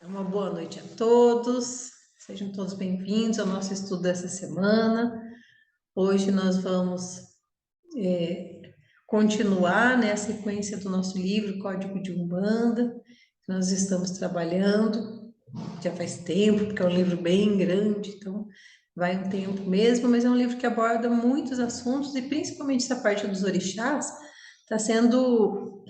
Uma boa noite a todos, sejam todos bem-vindos ao nosso estudo dessa semana. Hoje nós vamos continuar, né, a sequência do nosso livro Código de Umbanda, que nós estamos trabalhando já faz tempo, porque é um livro bem grande, então vai um tempo mesmo, mas é um livro que aborda muitos assuntos e principalmente essa parte dos orixás está sendo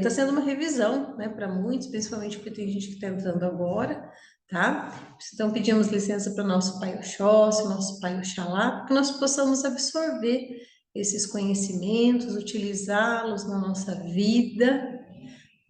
tá sendo uma revisão, né, para muitos, principalmente porque tem gente que está entrando agora, tá? Então pedimos licença para o nosso Pai Oxóssi, nosso Pai Oxalá, para que nós possamos absorver esses conhecimentos, utilizá-los na nossa vida,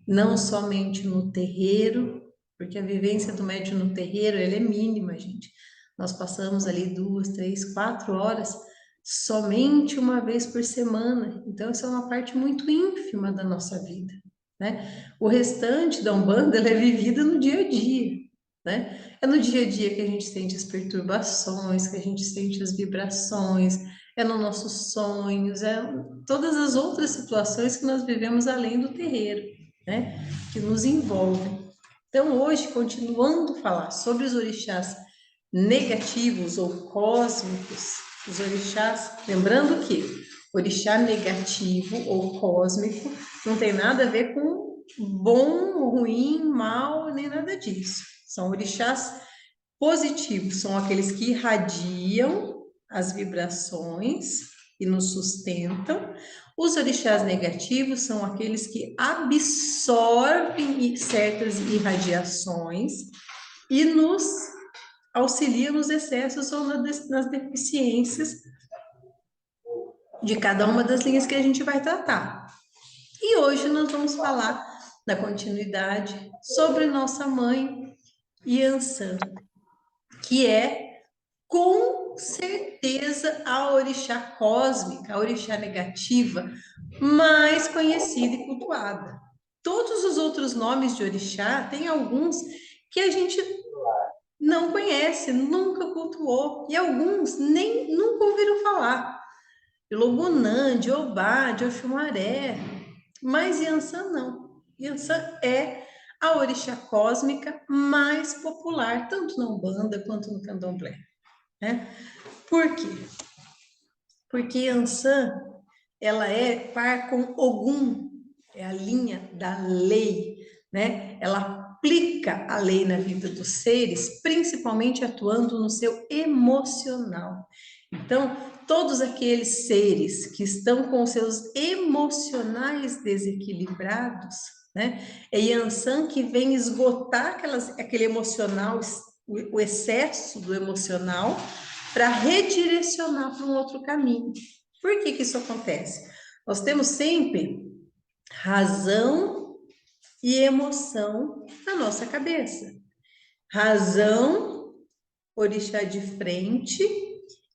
não somente no terreiro, porque a vivência do médium no terreiro, ela é mínima, gente. Nós passamos ali 2, 3, 4 horas somente uma vez por semana. Então, isso é uma parte muito ínfima da nossa vida, né? O restante da Umbanda, ela é vivida no dia a dia, né? É no dia a dia que a gente sente as perturbações, que a gente sente as vibrações, é nos nossos sonhos, é todas as outras situações que nós vivemos além do terreiro, né? Que nos envolvem. Então, hoje, continuando a falar sobre os orixás negativos ou cósmicos, os orixás, lembrando que orixá negativo ou cósmico não tem nada a ver com bom, ruim, mal, nem nada disso. São orixás positivos, são aqueles que irradiam as vibrações e nos sustentam. Os orixás negativos são aqueles que absorvem certas irradiações e nos auxiliam nos excessos ou nas deficiências de cada uma das linhas que a gente vai tratar. E hoje nós vamos falar na continuidade sobre nossa mãe Yansan, que é com certeza a orixá cósmica, a orixá negativa, mais conhecida e cultuada. Todos os outros nomes de orixá, tem alguns que a gente não conhece, nunca cultuou, e alguns nem nunca ouviram falar. De Logunã, de Obá, de Oxumaré, mas Yansan não. Yansan é a orixá cósmica mais popular, tanto na Umbanda quanto no Candomblé, né? Por quê? Porque Yansan, ela é par com Ogum, é a linha da lei, né? Ela aplica a lei na vida dos seres, principalmente atuando no seu emocional. Então, todos aqueles seres que estão com seus emocionais desequilibrados, né? É Yansan que vem esgotar aquele emocional, o excesso do emocional, para redirecionar para um outro caminho. Por que que isso acontece? Nós temos sempre razão e emoção na nossa cabeça. Razão, orixá de frente,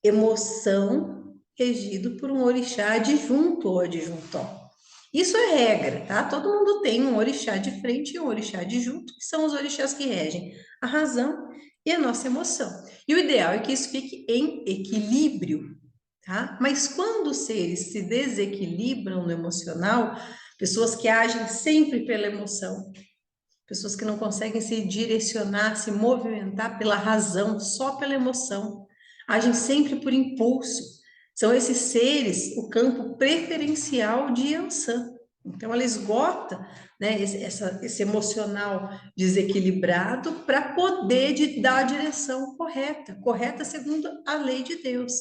emoção, regido por um orixá adjunto ou adjuntó. Isso é regra, tá? Todo mundo tem um orixá de frente e um orixá adjunto, que são os orixás que regem a razão e a nossa emoção. E o ideal é que isso fique em equilíbrio, tá? Mas quando os seres se desequilibram no emocional, pessoas que agem sempre pela emoção, pessoas que não conseguem se direcionar, se movimentar pela razão, só pela emoção, agem sempre por impulso. São esses seres o campo preferencial de Yansan. Então, ela esgota, né, esse emocional desequilibrado para poder dar a direção correta, correta segundo a lei de Deus,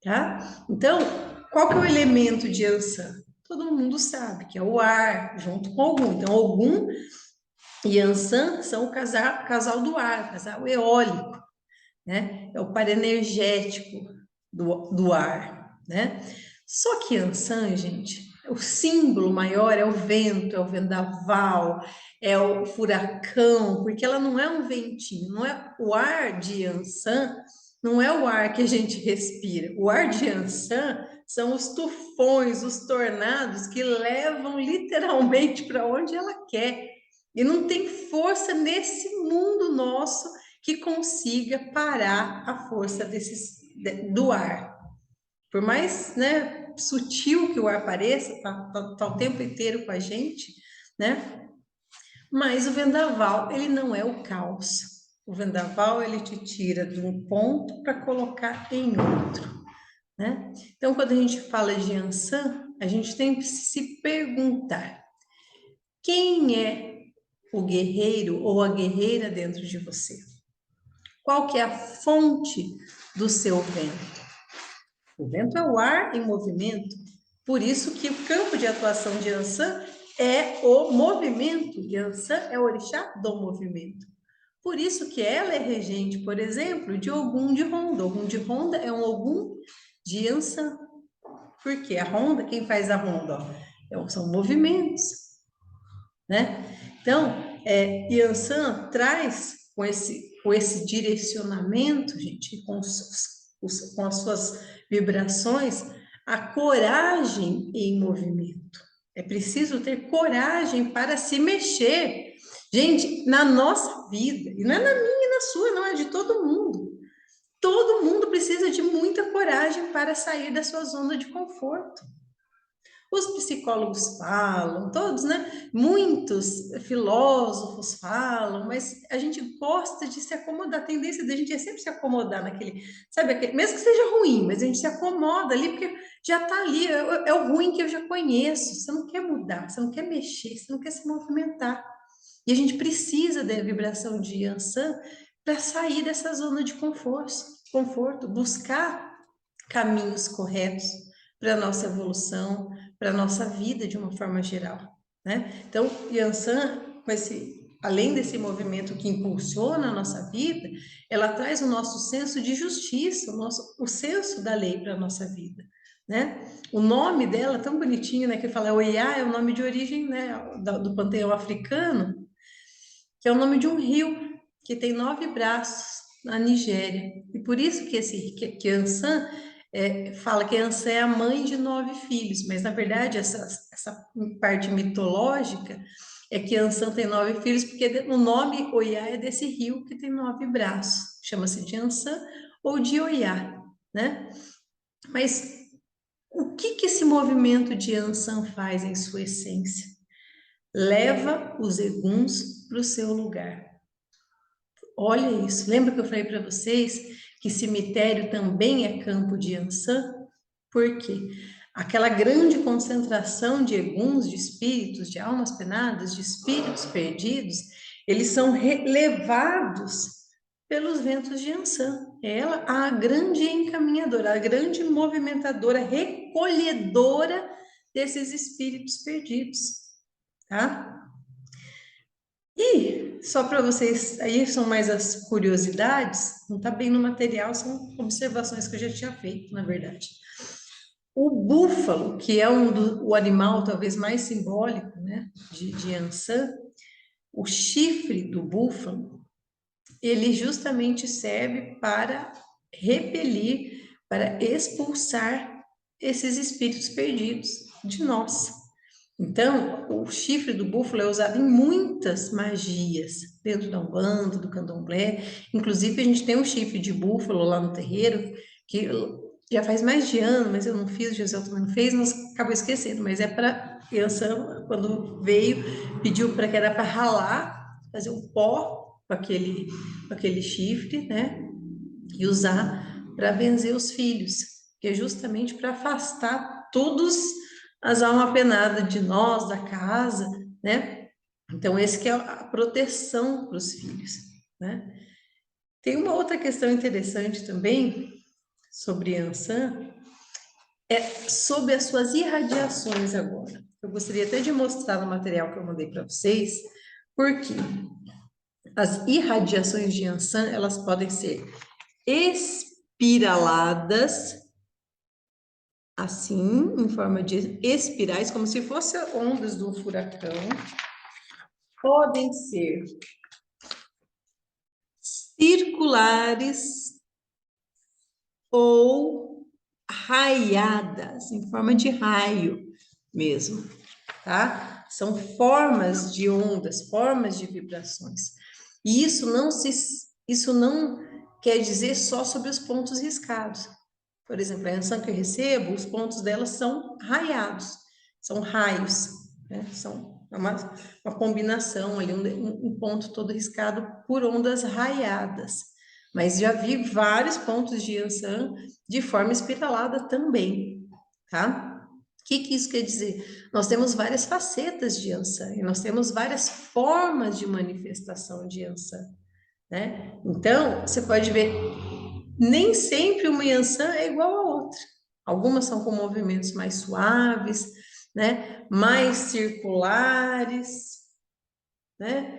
tá? Então, qual que é o elemento de Yansan? Todo mundo sabe que é o ar, junto com Ogum. Então, Ogum e Yansan são o casal do ar, o casal eólico, né? É o par energético do ar, né? Só que Yansan, gente, o símbolo maior é o vento, é o vendaval, é o furacão, porque ela não é um ventinho, não é o ar de Yansan, não é o ar que a gente respira. O ar de Yansan são os tufões, os tornados que levam literalmente para onde ela quer. E não tem força nesse mundo nosso que consiga parar a força do ar. Por mais, né, sutil que o ar pareça, tá o tempo inteiro com a gente, né? Mas o vendaval, ele não é o caos. O vendaval, ele te tira de um ponto para colocar em outro, né? Então, quando a gente fala de Yansan, a gente tem que se perguntar: quem é o guerreiro ou a guerreira dentro de você? Qual que é a fonte do seu vento? O vento é o ar em movimento. Por isso que o campo de atuação de Yansan é o movimento. Yansan é o orixá do movimento. Por isso que ela é regente, por exemplo, de Ogum de Ronda. Ogum de Ronda é um Ogum de Yansan. Por quê? A ronda, quem faz a ronda? São movimentos, né? Então, Yansan traz com esse direcionamento, gente, com as suas vibrações, a coragem em movimento. É preciso ter coragem para se mexer. Gente, na nossa vida, e não é na minha e na sua, não, é de todo mundo. Todo mundo precisa de muita coragem para sair da sua zona de conforto. Os psicólogos falam, todos, né? Muitos filósofos falam, mas a gente gosta de se acomodar. A tendência da gente é sempre se acomodar naquele, sabe, mesmo que seja ruim, mas a gente se acomoda ali porque já está ali, é o ruim que eu já conheço. Você não quer mudar, você não quer mexer, você não quer se movimentar. E a gente precisa da vibração de Yansan para sair dessa zona de conforto, buscar caminhos corretos para a nossa evolução, para a nossa vida de uma forma geral, né? Então, Yansan, além desse movimento que impulsiona a nossa vida, ela traz o nosso senso de justiça, o senso da lei para a nossa vida, né? O nome dela é tão bonitinho, né? Que fala Oiá, é o nome de origem, né? Do panteão africano, que é o nome de um rio que tem 9 braços na Nigéria. E por isso que Ansan fala que Ansan é a mãe de 9 filhos, mas na verdade essa parte mitológica é que Ansan tem 9 filhos, porque o nome Oiá é desse rio que tem 9 braços, chama-se de Ansan ou de Oiá, né? Mas o que esse movimento de Ansan faz em sua essência? Leva os eguns para o seu lugar. Olha isso. Lembra que eu falei para vocês que cemitério também é campo de Yansan? Por quê? Aquela grande concentração de eguns, de espíritos, de almas penadas, de espíritos perdidos, eles são levados pelos ventos de Yansan. Ela, a grande encaminhadora, a grande movimentadora, recolhedora desses espíritos perdidos, tá? E só para vocês, aí são mais as curiosidades, não está bem no material, são observações que eu já tinha feito, na verdade. O búfalo, que é o animal talvez mais simbólico, né, de Ansan, o chifre do búfalo, ele justamente serve para repelir, para expulsar esses espíritos perdidos de nós. Então, o chifre do búfalo é usado em muitas magias, dentro da Umbanda, do Candomblé. Inclusive, a gente tem um chifre de búfalo lá no terreiro, que já faz mais de ano, mas eu não fiz, o Gisele também não fez, nós acabou esquecendo, mas é para criança, quando veio, pediu para que era para ralar, fazer um pó com aquele chifre, né? E usar para benzer os filhos, que é justamente para afastar todos as almas penadas de nós, da casa, né? Então, esse que é a proteção para os filhos, né? Tem uma outra questão interessante também sobre Ansan, sobre as suas irradiações agora. Eu gostaria até de mostrar no material que eu mandei para vocês, porque as irradiações de Ansan, elas podem ser espiraladas, assim, em forma de espirais, como se fossem ondas de um furacão. Podem ser circulares ou raiadas, em forma de raio mesmo, tá? São formas de ondas, formas de vibrações. E isso não quer dizer só sobre os pontos riscados. Por exemplo, a Yansan que eu recebo, os pontos dela são raiados, são raios, né? São é uma combinação ali, um ponto todo riscado por ondas raiadas. Mas já vi vários pontos de Yansan de forma espiralada também, tá? O que isso quer dizer? Nós temos várias facetas de Yansan e nós temos várias formas de manifestação de Yansan, né? Então, você pode ver, nem sempre uma Yansan é igual a outra. Algumas são com movimentos mais suaves, né? Mais circulares, né?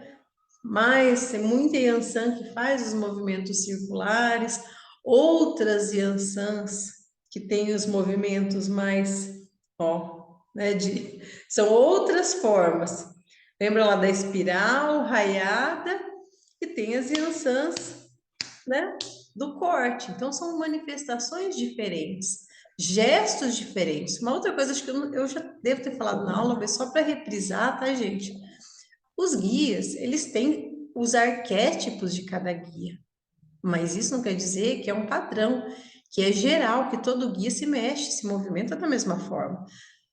Mas tem muita Yansan que faz os movimentos circulares, outras Yansans que têm os movimentos mais, ó, né? São outras formas. Lembra lá da espiral raiada e tem as Yansans, né, do corte. Então, são manifestações diferentes, gestos diferentes. Uma outra coisa, acho que eu já devo ter falado na aula, mas só para reprisar, tá, gente? Os guias, eles têm os arquétipos de cada guia, mas isso não quer dizer que é um padrão, que é geral, que todo guia se mexe, se movimenta da mesma forma.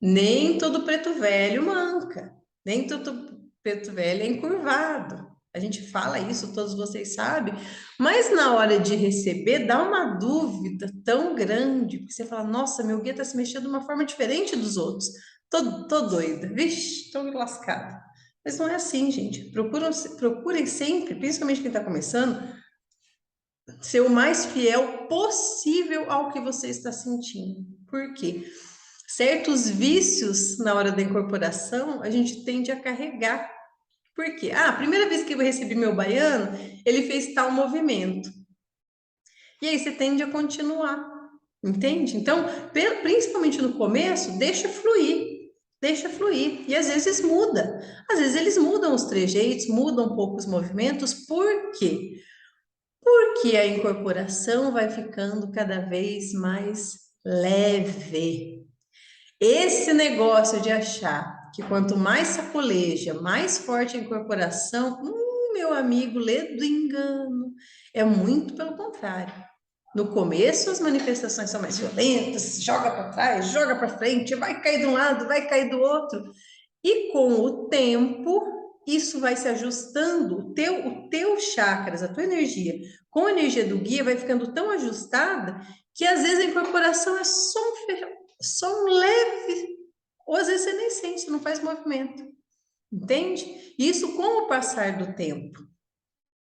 Nem todo preto velho manca, nem todo preto velho é encurvado. A gente fala isso, todos vocês sabem, mas na hora de receber dá uma dúvida tão grande, porque você fala, nossa, meu guia está se mexendo de uma forma diferente dos outros. Tô doida, vixe, tô lascada. Mas não é assim, gente. Procurem sempre, principalmente quem está começando, ser o mais fiel possível ao que você está sentindo. Por quê? Certos vícios na hora da incorporação a gente tende a carregar. Por quê? Ah, a primeira vez que eu recebi meu baiano, ele fez tal movimento. E aí você tende a continuar, entende? Então, principalmente no começo, deixa fluir. Deixa fluir. E às vezes muda. Às vezes eles mudam os trejeitos, mudam um pouco os movimentos. Por quê? Porque a incorporação vai ficando cada vez mais leve. Esse negócio de achar que quanto mais sacoleja, mais forte a incorporação, meu amigo, lê do engano. É muito pelo contrário. No começo, as manifestações são mais violentas, joga para trás, joga para frente, vai cair de um lado, vai cair do outro. E com o tempo, isso vai se ajustando, o teu chakras, a tua energia, com a energia do guia, vai ficando tão ajustada que às vezes a incorporação é só um leve, ou às vezes você nem sente, você não faz movimento. Entende? Isso com o passar do tempo.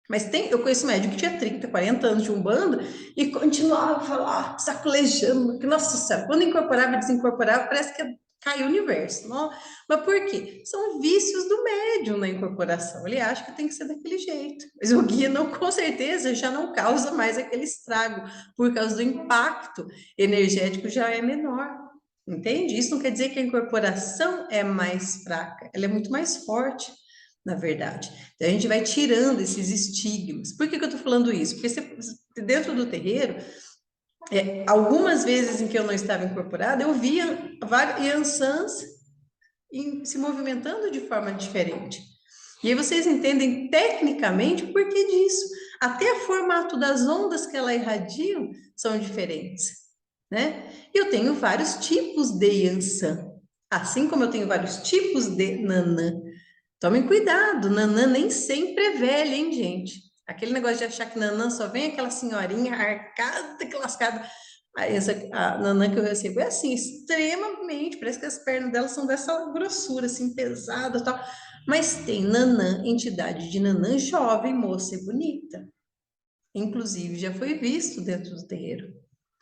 Mas eu conheço médico que tinha 30, 40 anos de Umbanda e continuava lá, sacolejando, que nossa senhora, quando incorporava e desincorporava, parece que caiu o universo. Não? Mas por quê? São vícios do médium na incorporação. Ele acha que tem que ser daquele jeito. Mas o guia, não, com certeza, já não causa mais aquele estrago, por causa do impacto energético já é menor. Entende? Isso não quer dizer que a incorporação é mais fraca, ela é muito mais forte, na verdade. Então, a gente vai tirando esses estigmas. Por que eu estou falando isso? Porque dentro do terreiro, algumas vezes em que eu não estava incorporada, eu via vários Yansans se movimentando de forma diferente. E aí vocês entendem tecnicamente o porquê disso. Até o formato das ondas que ela irradiam são diferentes, né? Eu tenho vários tipos de Yansan, assim como eu tenho vários tipos de Nanã. Tomem cuidado, Nanã nem sempre é velha, hein, gente? Aquele negócio de achar que Nanã só vem aquela senhorinha arcada, que lascada. A Nanã que eu recebo é assim, extremamente, parece que as pernas dela são dessa grossura, assim, pesada e tal. Mas tem Nanã, entidade de Nanã jovem, moça e bonita. Inclusive, já foi visto dentro do terreiro.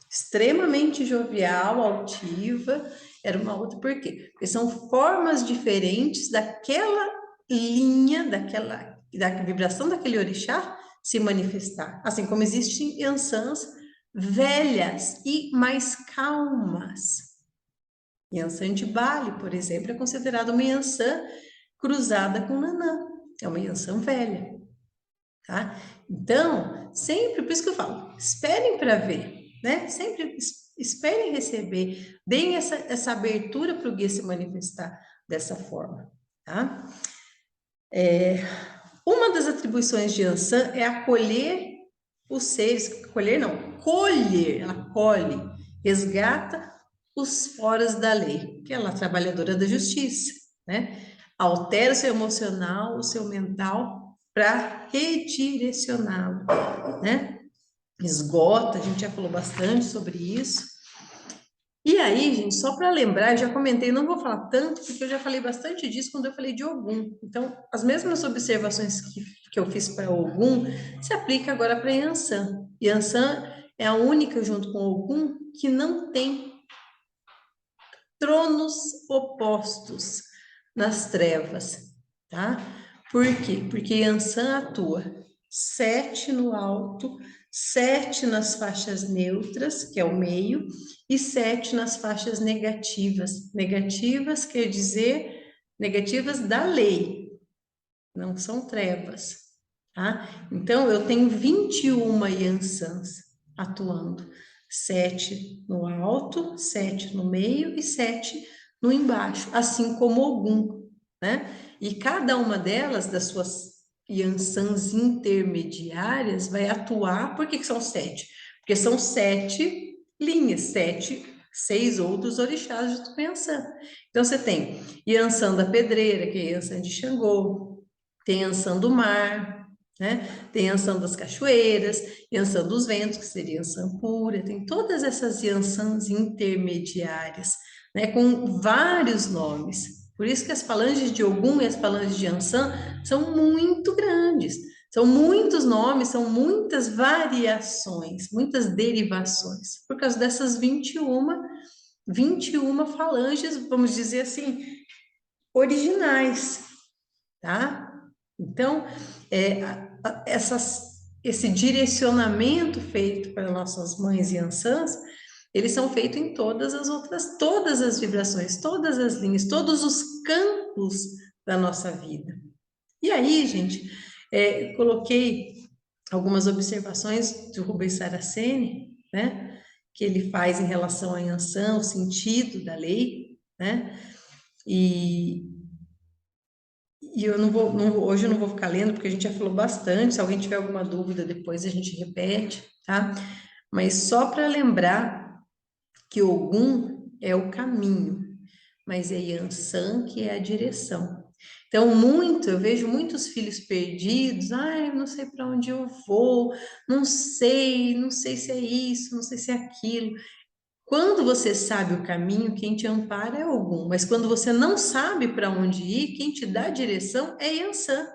Extremamente jovial, altiva, era uma outra, por quê? Porque são formas diferentes daquela linha, da vibração daquele orixá se manifestar. Assim como existem Yansãs velhas e mais calmas. Yansan de Bali, por exemplo, é considerada uma Yansan cruzada com Nanã. É uma Yansan velha, tá? Então, sempre, por isso que eu falo, esperem para ver, né? Sempre esperem receber, deem essa abertura para o guia se manifestar dessa forma, tá? Uma das atribuições de Ansan é acolher os seres, acolher não, colher, ela colhe, resgata os foras da lei, que ela é a trabalhadora da justiça, né? altera o seu emocional, o seu mental, para redirecioná-lo, né? Esgota, a gente já falou bastante sobre isso. E aí, gente, só para lembrar, eu já comentei, não vou falar tanto, porque eu já falei bastante disso quando eu falei de Ogum. Então, as mesmas observações que eu fiz para Ogum se aplica agora para Yansan. Yansan é a única, junto com Ogum, que não tem tronos opostos nas trevas, tá? Por quê? Porque Yansan atua 7 no alto, 7 nas faixas neutras, que é o meio, e 7 nas faixas negativas. Negativas quer dizer negativas da lei, não são trevas, tá? Então, eu tenho 21 Yansans atuando. 7 no alto, 7 no meio e 7 no embaixo, assim como Ogum, né? E cada uma delas, das suas Yansans intermediárias, vai atuar, por que que são 7? Porque são 7 linhas, 7, 6 outros orixás junto com Yansan. Então, você tem Yansan da pedreira, que é Yansan de Xangô, tem Yansan do mar, né? Tem Yansan das cachoeiras, Yansan dos ventos, que seria Yansan pura, tem todas essas Yansans intermediárias, né? Com vários nomes. Por isso que as falanges de Ogum e as falanges de Yansan são muito grandes. São muitos nomes, são muitas variações, muitas derivações, por causa dessas 21 falanges, vamos dizer assim, originais, tá? Então, esse direcionamento feito para nossas mães e ansãs, eles são feitos em todas as vibrações, todas as linhas, todos os campos da nossa vida. E aí, gente, coloquei algumas observações do Rubens Saraceni, né, que ele faz em relação à Yansan, o sentido da lei, né, e eu hoje eu não vou ficar lendo, porque a gente já falou bastante. Se alguém tiver alguma dúvida, depois a gente repete, tá? Mas só para lembrar que Ogum é o caminho, mas é Yansan que é a direção. Então, eu vejo muitos filhos perdidos. Ai, eu não sei para onde eu vou, não sei se é isso, não sei se é aquilo. Quando você sabe o caminho, quem te ampara é Ogum, mas quando você não sabe para onde ir, quem te dá a direção é Yansan.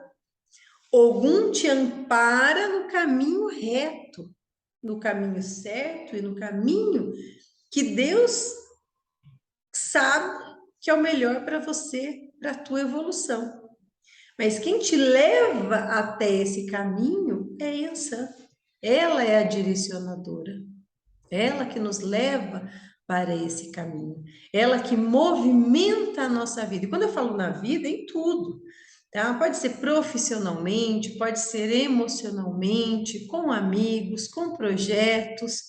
Ogum te ampara no caminho reto, no caminho certo e no caminho que Deus sabe que é o melhor para você, para a tua evolução. Mas quem te leva até esse caminho é Yansan. Ela é a direcionadora. Ela que nos leva para esse caminho. Ela que movimenta a nossa vida. E quando eu falo na vida, em tudo, tá? Pode ser profissionalmente, pode ser emocionalmente, com amigos, com projetos.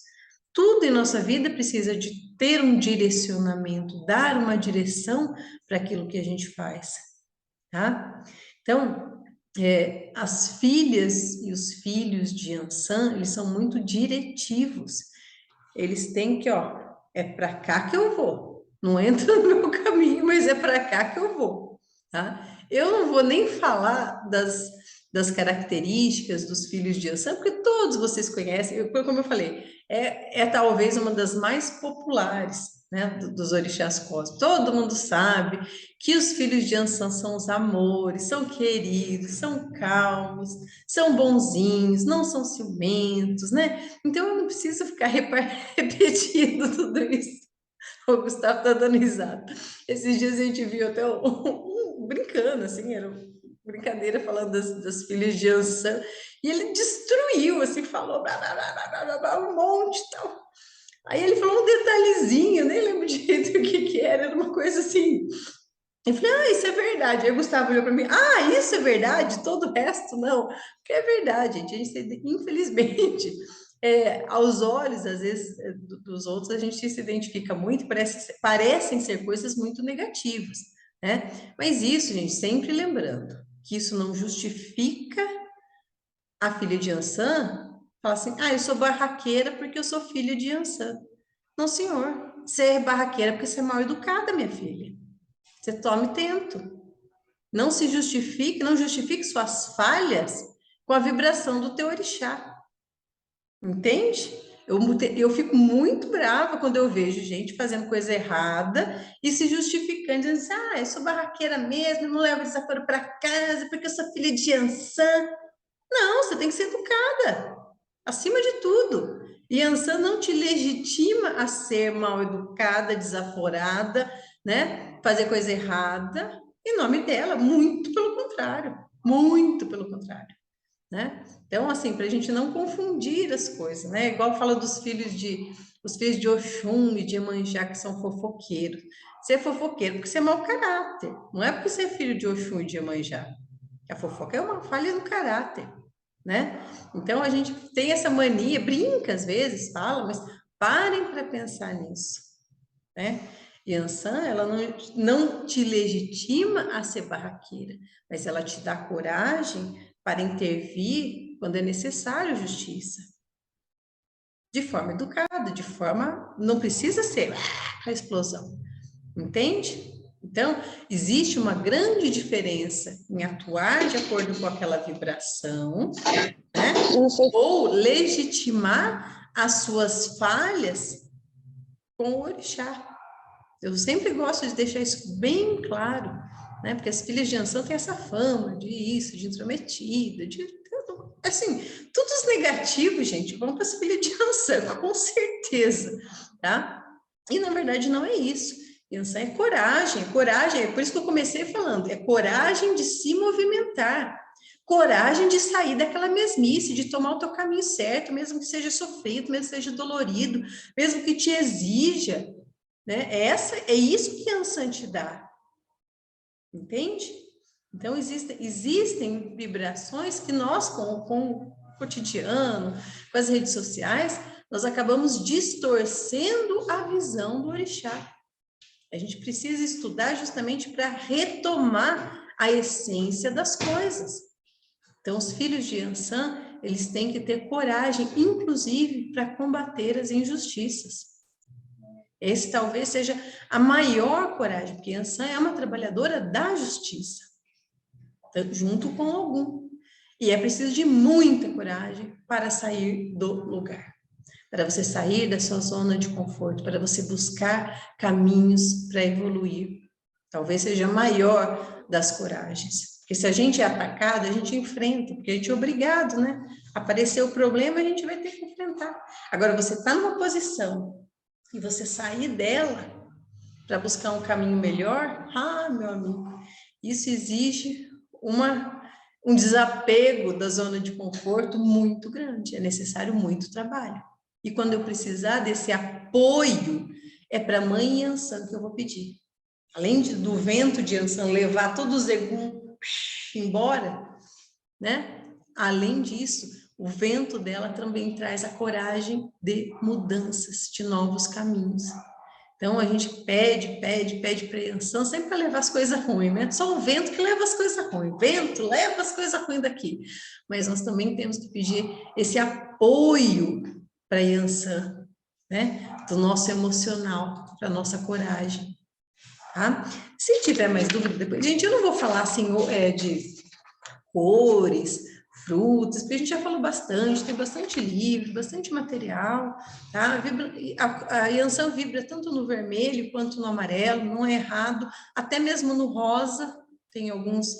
Tudo em nossa vida precisa de ter um direcionamento, dar uma direção para aquilo que a gente faz, tá? Então, as filhas e os filhos de Ansan, eles são muito diretivos. Eles têm que, ó, é para cá que eu vou. Não entra no meu caminho, mas é para cá que eu vou, tá? Eu não vou nem falar das características dos filhos de Ansan, porque todos vocês conhecem, como eu falei, é talvez uma das mais populares, né, dos orixás cósmicos. Todo mundo sabe que os filhos de Ansan são os amores, são queridos, são calmos, são bonzinhos, não são ciumentos, né? Então eu não preciso ficar repetindo tudo isso. O Gustavo tá dando risada. Esses dias a gente viu até brincando, assim, era uma brincadeira falando das filhas de Ansan, e ele destruiu, assim, falou um monte e tal. Aí ele falou um detalhezinho, nem lembro direito o que era uma coisa assim. Eu falei, ah, isso é verdade. Aí o Gustavo olhou para mim, ah, isso é verdade, todo o resto não. Porque é verdade, gente. Infelizmente, aos olhos, às vezes, dos outros, a gente se identifica muito, parecem ser coisas muito negativas, né? Mas isso, gente, sempre lembrando que isso não justifica a filha de Ansan falar assim, ah, eu sou barraqueira porque eu sou filha de Ansan. Não, senhor. Você é barraqueira porque você é mal educada, minha filha. Você tome tento. Não se justifique, não justifique suas falhas com a vibração do teu orixá. Entende? Eu fico muito brava quando eu vejo gente fazendo coisa errada e se justificando, dizendo assim, ah, eu sou barraqueira mesmo, não levo desaforo para casa porque eu sou filha de Yansan. Não, você tem que ser educada, acima de tudo. Yansan não te legitima a ser mal educada, desaforada, né? Fazer coisa errada em nome dela, muito pelo contrário, né? Então, assim, para a gente não confundir as coisas, né? Igual fala os filhos de Oxum e de Iemanjá que são fofoqueiros. Você é fofoqueiro porque você é mau caráter, não é porque você é filho de Oxum e de Iemanjá. A fofoca é uma falha no caráter, né? Então a gente tem essa mania, brinca às vezes, fala, mas parem para pensar nisso, né? Yansan, ela não te legitima a ser barraqueira, mas ela te dá coragem para intervir quando é necessário justiça. De forma educada, não precisa ser a explosão, entende? Então, existe uma grande diferença em atuar de acordo com aquela vibração, né? Ou legitimar as suas falhas com o orixá. Eu sempre gosto de deixar isso bem claro, né? Porque as filhas de Yansan têm essa fama de intrometida, assim, todos os negativos, gente, vão para as filhas de Yansan, com certeza, tá? E na verdade não é isso. Yansan é coragem, é por isso que eu comecei falando, é coragem de se movimentar, coragem de sair daquela mesmice, de tomar o teu caminho certo, mesmo que seja sofrido, mesmo que seja dolorido, mesmo que te exija, né? É isso que Yansan te dá, entende? Então, existem vibrações que nós, com o cotidiano, com as redes sociais, nós acabamos distorcendo a visão do orixá. A gente precisa estudar justamente para retomar a essência das coisas. Então, os filhos de Yansan, eles têm que ter coragem, inclusive, para combater as injustiças. Esse talvez seja a maior coragem, porque Yansan é uma trabalhadora da justiça, junto com algum. E é preciso de muita coragem para sair do lugar, para você sair da sua zona de conforto, para você buscar caminhos para evoluir. Talvez seja a maior das coragens. Porque se a gente é atacado, a gente enfrenta, porque a gente é obrigado, né? Apareceu o problema, a gente vai ter que enfrentar. Agora, você está numa posição e você sair dela para buscar um caminho melhor, meu amigo, isso exige um desapego da zona de conforto muito grande, é necessário muito trabalho. E quando eu precisar desse apoio, é para a mãe Yansan que eu vou pedir. Além do vento de Yansan levar todos os egum embora, né? Além disso, o vento dela também traz a coragem de mudanças, de novos caminhos. Então, a gente pede para Yansan sempre para levar as coisas ruins, né? Só o vento que leva as coisas ruins. Vento leva as coisas ruins daqui. Mas nós também temos que pedir esse apoio para Yansan, né? Do nosso emocional, para nossa coragem, tá? Se tiver mais dúvida depois... Gente, eu não vou falar assim de cores, frutas, porque a gente já falou bastante, tem bastante livro, bastante material, tá? A Yansan vibra tanto no vermelho quanto no amarelo, não é errado, até mesmo no rosa, tem alguns,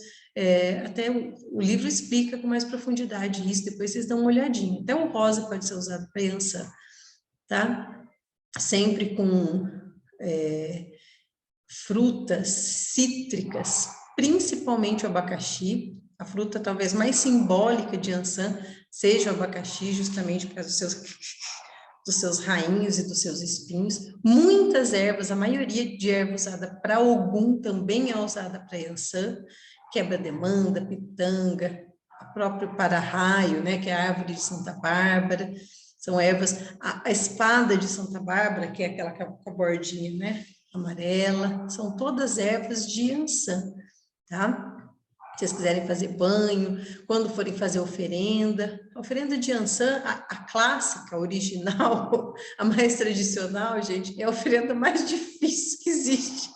até o livro explica com mais profundidade isso, depois vocês dão uma olhadinha. Até o rosa pode ser usado para Yansan, tá? Sempre com frutas cítricas, principalmente o abacaxi. A fruta talvez mais simbólica de Yansan seja o abacaxi, justamente por causa dos seus rainhos e dos seus espinhos. Muitas ervas, a maioria de ervas usada para Ogum também é usada para Yansan, quebra-demanda, pitanga, o próprio para-raio, né, que é a árvore de Santa Bárbara. São ervas, a espada de Santa Bárbara, que é aquela com a bordinha, né, amarela, são todas ervas de Yansan, tá? Se vocês quiserem fazer banho, quando forem fazer oferenda, a oferenda de Yansan, a clássica, a original, a mais tradicional, gente, é a oferenda mais difícil que existe,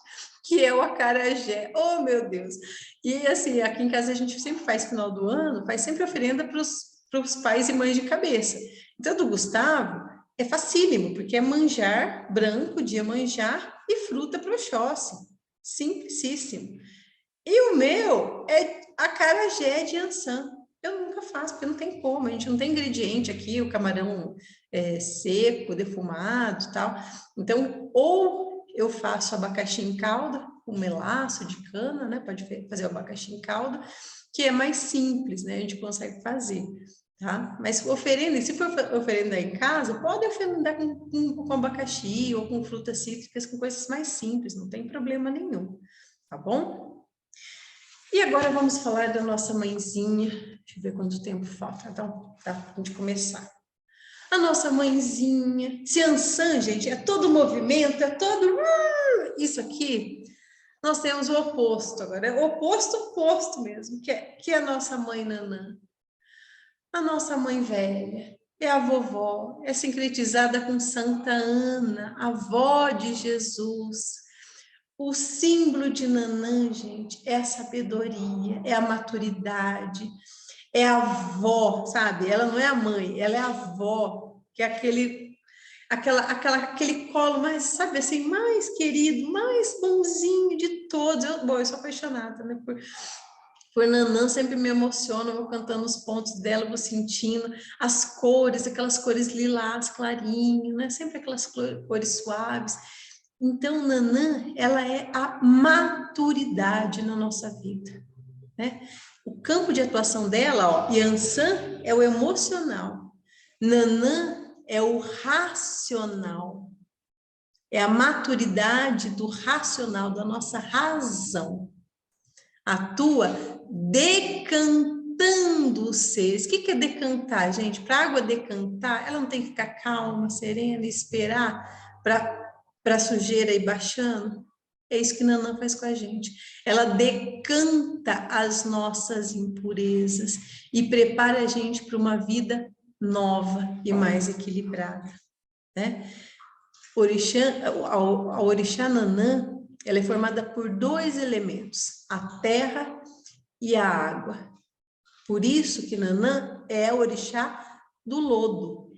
que é o acarajé. Oh, meu Deus! E assim, aqui em casa a gente sempre faz final do ano, faz sempre oferenda para os pais e mães de cabeça. Então, do Gustavo é facílimo, porque é manjar branco de Iemanjá e fruta para o Oxóssi. Simplicíssimo. E o meu é acarajé de ançã. Eu nunca faço, porque não tem como, a gente não tem ingrediente aqui, o camarão seco, defumado e tal. Então, ou eu faço abacaxi em calda, com melaço de cana, né? Pode fazer o abacaxi em calda, que é mais simples, né? A gente consegue fazer, tá? Mas oferenda, se for oferenda em casa, pode oferendar com abacaxi ou com frutas cítricas, com coisas mais simples, não tem problema nenhum, tá bom? E agora vamos falar da nossa mãezinha. Deixa eu ver quanto tempo falta. Então, tá pra gente começar. A nossa mãezinha. Ciançã, gente, é todo movimento, é todo... Isso aqui, nós temos o oposto agora. É o oposto mesmo, que é a nossa mãe Nanã. A nossa mãe velha. É a vovó. É sincretizada com Santa Ana, avó de Jesus. O símbolo de Nanã, gente, é a sabedoria, é a maturidade, é a avó, sabe? Ela não é a mãe, ela é a avó, que é aquele colo mais, sabe assim, mais querido, mais bonzinho de todos. Eu sou apaixonada, né, por Nanã, sempre me emociona, eu vou cantando os pontos dela, vou sentindo as cores, aquelas cores lilás, clarinho, né? Sempre aquelas cores suaves. Então, Nanã, ela é a maturidade na nossa vida, né? O campo de atuação dela, ó, Yansan é o emocional, Nanã é o racional, é a maturidade do racional, da nossa razão. Atua decantando os seres. O que é decantar, gente? Para a água decantar, ela não tem que ficar calma, serena, e esperar para a sujeira ir baixando? É isso que Nanã faz com a gente. Ela decanta as nossas impurezas e prepara a gente para uma vida nova e mais equilibrada, né? A orixá Nanã, ela é formada por 2 elementos, a terra e a água. Por isso que Nanã é o orixá do lodo,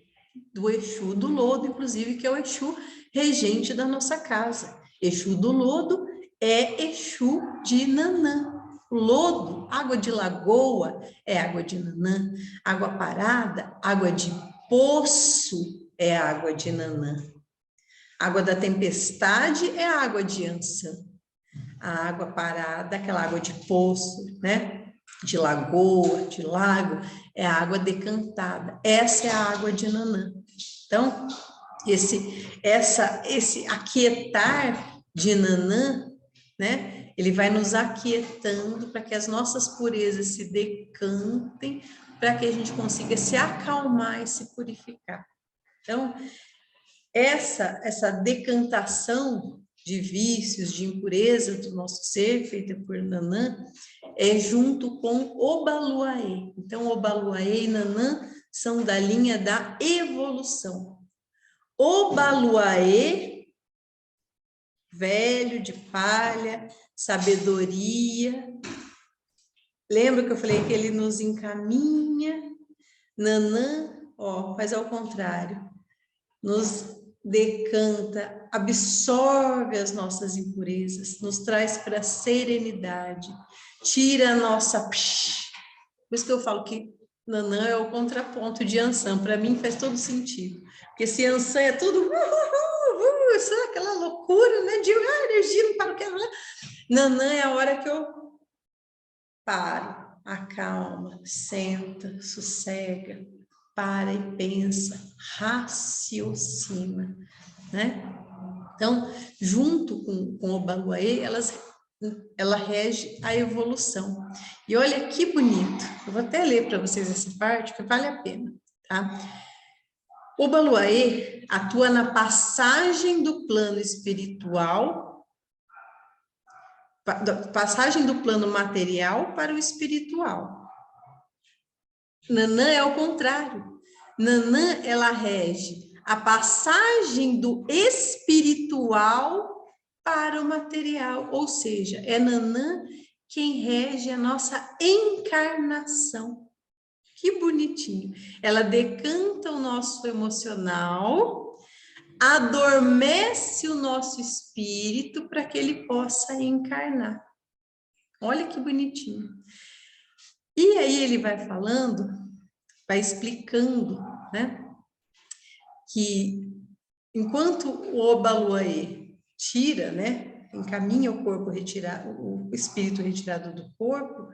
do Exu do lodo, inclusive, que é o Exu regente da nossa casa. Exu do lodo é Exu de Nanã. Lodo, água de lagoa, é água de Nanã. Água parada, água de poço, é água de Nanã. Água da tempestade é água de Ançã. A água parada, aquela água de poço, né? De lagoa, de lago, é a água decantada. Essa é a água de Nanã. Então, esse aquietar de Nanã, né? Ele vai nos aquietando para que as nossas purezas se decantem, para que a gente consiga se acalmar e se purificar. Então, essa decantação de vícios, de impureza do nosso ser, feita por Nanã, é junto com Obaluaê. Então, Obaluaê e Nanã são da linha da evolução. Obaluaê, velho de palha, sabedoria. Lembra que eu falei que ele nos encaminha? Nanã, ó, faz ao contrário. Nos decanta, absorve as nossas impurezas, nos traz para a serenidade, tira a nossa... Por isso que eu falo que Nanã é o contraponto de Ançã. Para mim faz todo sentido. Porque se Ançã é tudo... sabe, aquela loucura, né? De energia, não para o que... Nanã é a hora que eu paro, acalma, senta, sossega, para e pensa, raciocina, né? Então, junto com o Obaluaê, ela rege a evolução. E olha que bonito, eu vou até ler para vocês essa parte, que vale a pena, tá? O Obaluaê atua na passagem do plano espiritual, passagem do plano material para o espiritual. Nanã é o contrário. Nanã, ela rege a passagem do espiritual para o material, ou seja, é Nanã quem rege a nossa encarnação. Que bonitinho. Ela decanta o nosso emocional, adormece o nosso espírito para que ele possa encarnar. Olha que bonitinho. E aí ele vai falando, vai explicando, né? Que enquanto o Obaluaê tira, né? Encaminha o corpo retirado, o espírito retirado do corpo,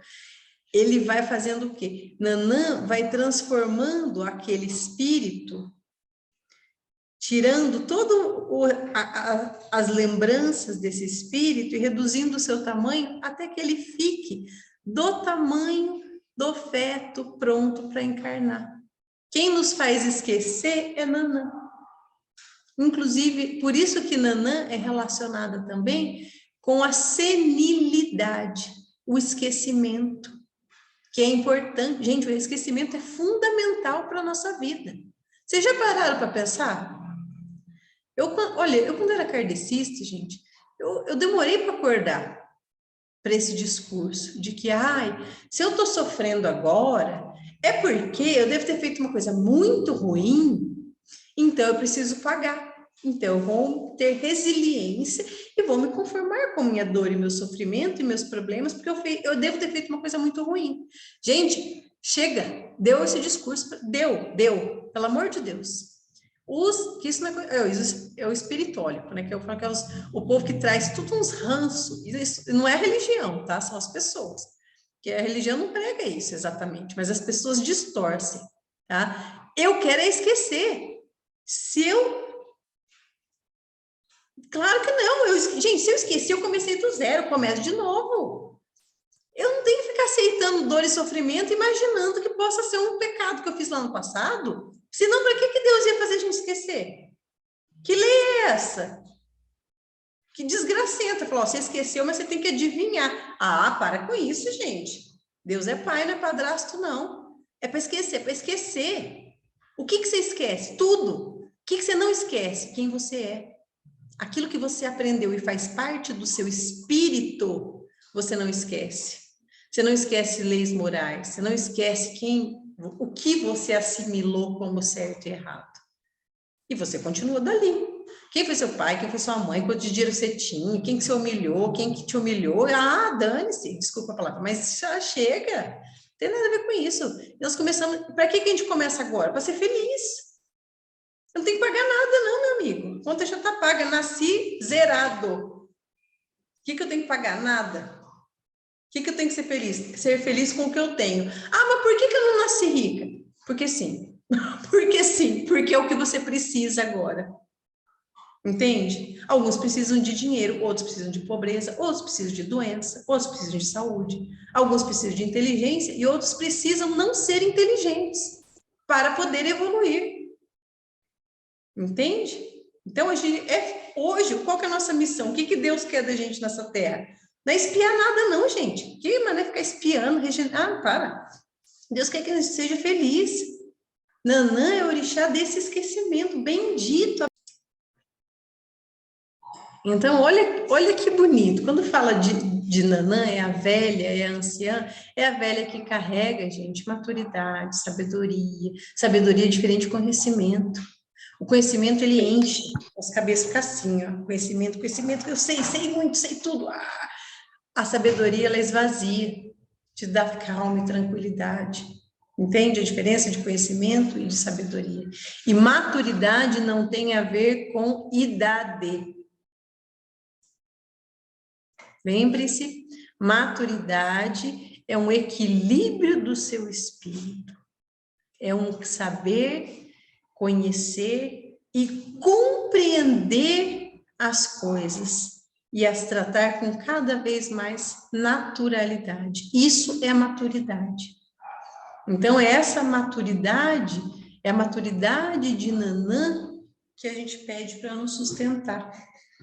ele vai fazendo o quê? Nanã vai transformando aquele espírito, tirando todas as lembranças desse espírito e reduzindo o seu tamanho até que ele fique do tamanho do feto pronto para encarnar. Quem nos faz esquecer é Nanã. Inclusive, por isso que Nanã é relacionada também com a senilidade, o esquecimento, que é importante. Gente, o esquecimento é fundamental para a nossa vida. Vocês já pararam para pensar? Olha, eu quando era kardecista, gente, eu demorei para acordar para esse discurso de que, se eu estou sofrendo agora, é porque eu devo ter feito uma coisa muito ruim, então eu preciso pagar. Então eu vou ter resiliência e vou me conformar com minha dor e meu sofrimento e meus problemas, porque eu devo ter feito uma coisa muito ruim. Gente, chega, deu esse discurso, deu, pelo amor de Deus. Que isso não é o espiritólico, né? Que eu falo que é o povo que traz tudo uns ranços. Isso não é religião, tá? São as pessoas. Que a religião não prega isso exatamente, mas as pessoas distorcem, tá? Eu quero esquecer. Claro que não. Gente, se eu esqueci, eu comecei do zero, eu começo de novo. Eu não tenho que ficar aceitando dor e sofrimento, imaginando que possa ser um pecado que eu fiz lá no passado. Senão, para que Deus ia fazer a gente esquecer? Que lei é essa? Que desgracenta. Falou, você esqueceu, mas você tem que adivinhar. Para com isso, gente. Deus é pai, não é padrasto, não. É para esquecer, é para esquecer. O que você esquece? Tudo. O que você não esquece? Quem você é. Aquilo que você aprendeu e faz parte do seu espírito, você não esquece. Você não esquece leis morais, você não esquece o que você assimilou como certo e errado. E você continua dali. Quem foi seu pai, quem foi sua mãe, quanto de dinheiro você tinha, quem que você humilhou, quem que te humilhou, dane-se, desculpa a palavra, mas já chega, não tem nada a ver com isso. Nós começamos, para que a gente começa agora? Para ser feliz. Não tem que pagar nada não, meu amigo, a conta já está paga, nasci zerado. O que eu tenho que pagar? Nada. O que eu tenho que ser feliz? Ser feliz com o que eu tenho. Mas por que eu não nasci rica? Porque sim. Porque sim, porque é o que você precisa agora. Entende? Alguns precisam de dinheiro, outros precisam de pobreza, outros precisam de doença, outros precisam de saúde, alguns precisam de inteligência e outros precisam não ser inteligentes para poder evoluir. Entende? Então, hoje, qual que é a nossa missão? O que Deus quer da gente nessa terra? Não é espiar nada não, gente. Que maneira ficar espiando, para. Deus quer que a gente seja feliz. Nanã é orixá desse esquecimento, bendito. Então, olha que bonito. Quando fala de Nanã, é a velha, é a anciã, é a velha que carrega, gente, maturidade, sabedoria. Sabedoria é diferente de conhecimento. O conhecimento, ele enche, as cabeças ficam assim, ó. Conhecimento, eu sei muito, sei tudo. A sabedoria, ela esvazia, te dá calma e tranquilidade. Entende a diferença de conhecimento e de sabedoria? E maturidade não tem a ver com idade. Lembre-se, maturidade é um equilíbrio do seu espírito. É um saber, conhecer e compreender as coisas e as tratar com cada vez mais naturalidade. Isso é maturidade. Então, essa maturidade é a maturidade de Nanã que a gente pede para nos sustentar,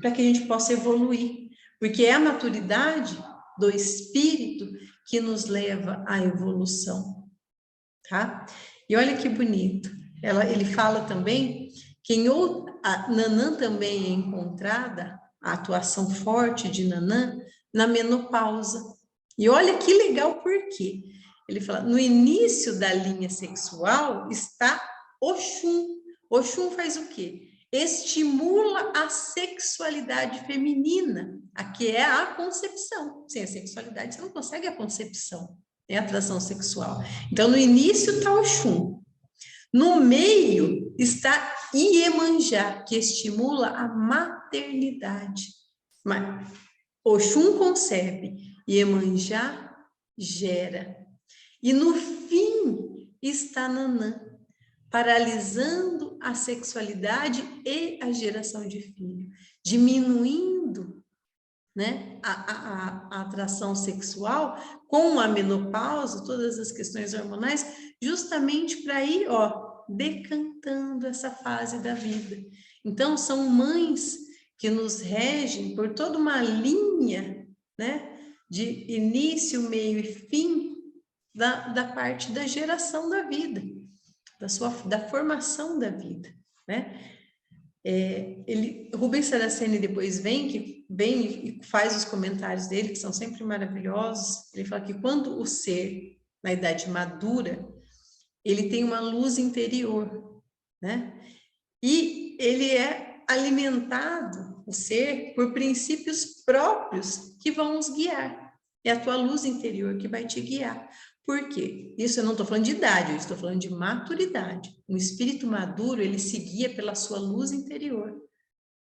para que a gente possa evoluir. Porque é a maturidade do espírito que nos leva à evolução, tá? E olha que bonito. Ele fala também que a Nanã também é encontrada a atuação forte de Nanã na menopausa. E olha que legal, por quê? Ele fala, no início da linha sexual está Oxum. Oxum faz o quê? Estimula a sexualidade feminina, a que é a concepção. Sem a sexualidade, você não consegue a concepção, é a atração sexual. Então, no início está Oxum. No meio está Iemanjá, que estimula a maternidade. Mas Oxum concebe, Iemanjá gera. E no fim está Nanã, paralisando a sexualidade e a geração de filho, diminuindo, né, a atração sexual com a menopausa, todas as questões hormonais, justamente para ir, ó, decantando essa fase da vida. Então, são mães que nos regem por toda uma linha, né, de início, meio e fim da parte da geração da vida, da formação da vida, né? Rubens Saraceni depois vem e faz os comentários dele, que são sempre maravilhosos. Ele fala que quando o ser, na idade madura, ele tem uma luz interior, né? E ele é alimentado, o ser, por princípios próprios que vão nos guiar. É a tua luz interior que vai te guiar. Por quê? Isso eu não estou falando de idade, eu estou falando de maturidade. Um espírito maduro, ele se guia pela sua luz interior.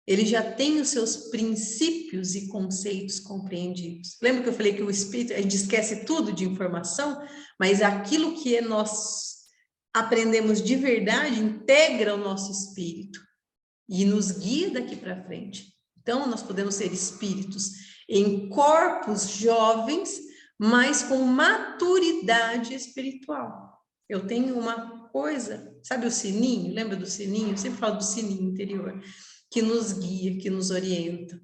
Ele já tem os seus princípios e conceitos compreendidos. Lembra que eu falei que o espírito, a gente esquece tudo de informação, mas aquilo que nós aprendemos de verdade integra o nosso espírito e nos guia daqui para frente. Então, nós podemos ser espíritos em corpos jovens, mas com maturidade espiritual. Eu tenho uma coisa, sabe o sininho? Lembra do sininho? Eu sempre falo do sininho interior, que nos guia, que nos orienta,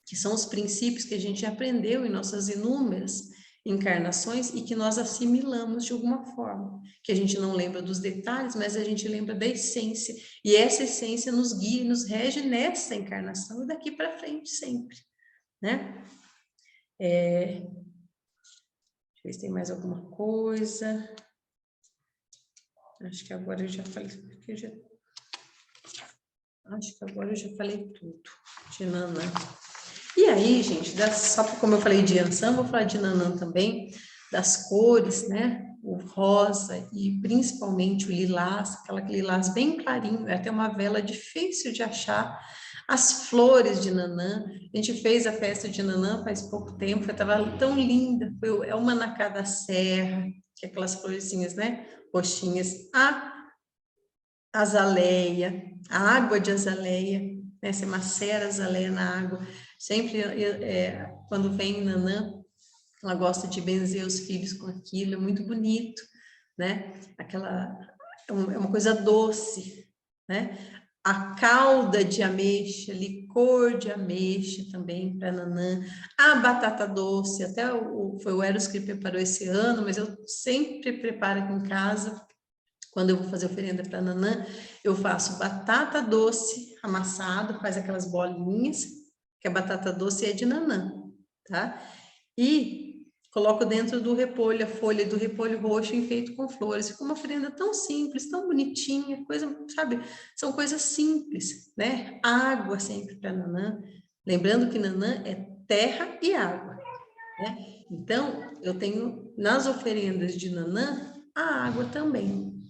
que são os princípios que a gente aprendeu em nossas inúmeras encarnações e que nós assimilamos de alguma forma, que a gente não lembra dos detalhes, mas a gente lembra da essência, e essa essência nos guia e nos rege nessa encarnação e daqui para frente sempre, né? Deixa eu ver se tem mais alguma coisa. Acho que agora eu já falei, acho que agora eu já falei tudo de Nanã. E aí, gente, só como eu falei de Yansan, vou falar de Nanã também, das cores, né? O rosa e principalmente o lilás, aquela lilás bem clarinho, é até uma vela difícil de achar. As flores de Nanã, a gente fez a festa de Nanã faz pouco tempo, estava tão linda, é uma na cada serra, que é aquelas florezinhas, né? Roxinhas, a azaleia, a água de azaleia, né? Você macera a azaleia na água. Sempre, quando vem Nanã, ela gosta de benzer os filhos com aquilo, é muito bonito, né? É uma coisa doce, né? A calda de ameixa, licor de ameixa também para Nanã, a batata doce, até foi o Eros que preparou esse ano, mas eu sempre preparo aqui em casa. Quando eu vou fazer oferenda para Nanã, eu faço batata doce amassado, faz aquelas bolinhas, que a batata doce é de Nanã, tá? E coloco dentro do repolho, a folha do repolho roxo enfeito com flores. Fica uma oferenda tão simples, tão bonitinha, coisa, sabe? São coisas simples, né? Água sempre para Nanã. Lembrando que Nanã é terra e água, né? Então, eu tenho nas oferendas de Nanã a água também,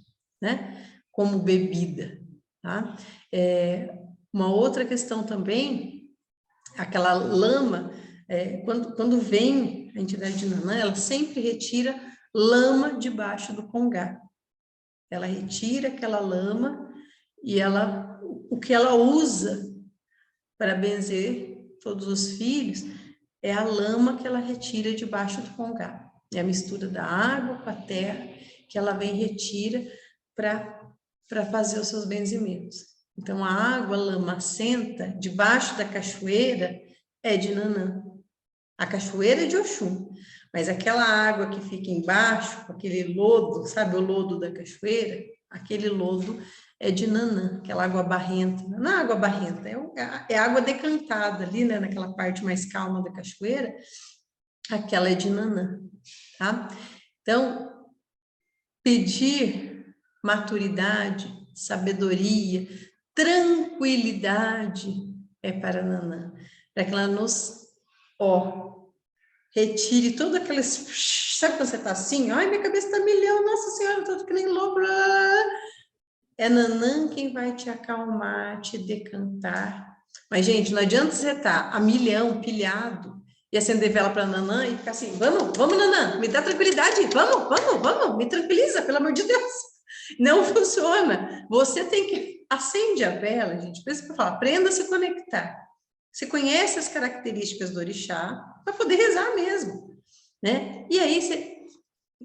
né? Como bebida, tá? Uma outra questão também, aquela lama, quando vem a entidade de Nanã, ela sempre retira lama debaixo do congá. Ela retira aquela lama e o que ela usa para benzer todos os filhos é a lama que ela retira debaixo do congá. É a mistura da água com a terra que ela vem e retira para fazer os seus benzimentos. Então, a água lamacenta debaixo da cachoeira é de Nanã. A cachoeira é de Oxum, Mas aquela água que fica embaixo, aquele lodo, sabe o lodo da cachoeira? Aquele lodo é de Nanã, aquela água barrenta. Não é água barrenta, é água decantada ali, né? Naquela parte mais calma da cachoeira. Aquela é de Nanã, tá? Então, pedir maturidade, sabedoria, tranquilidade é para Nanã, para que ela nos, retire todo aqueles, sabe quando você tá assim, ai, minha cabeça tá milhão, nossa senhora, eu tô que nem louco, é Nanã quem vai te acalmar, te decantar. Mas, gente, não adianta você estar a milhão, pilhado, e acender vela para Nanã e ficar assim, vamos, Nanã, me dá tranquilidade, vamos, me tranquiliza, pelo amor de Deus. Não funciona. Você tem que, acende a vela, gente, por isso que eu falo, aprenda a se conectar. Você conhece as características do orixá, para poder rezar mesmo, né? E aí você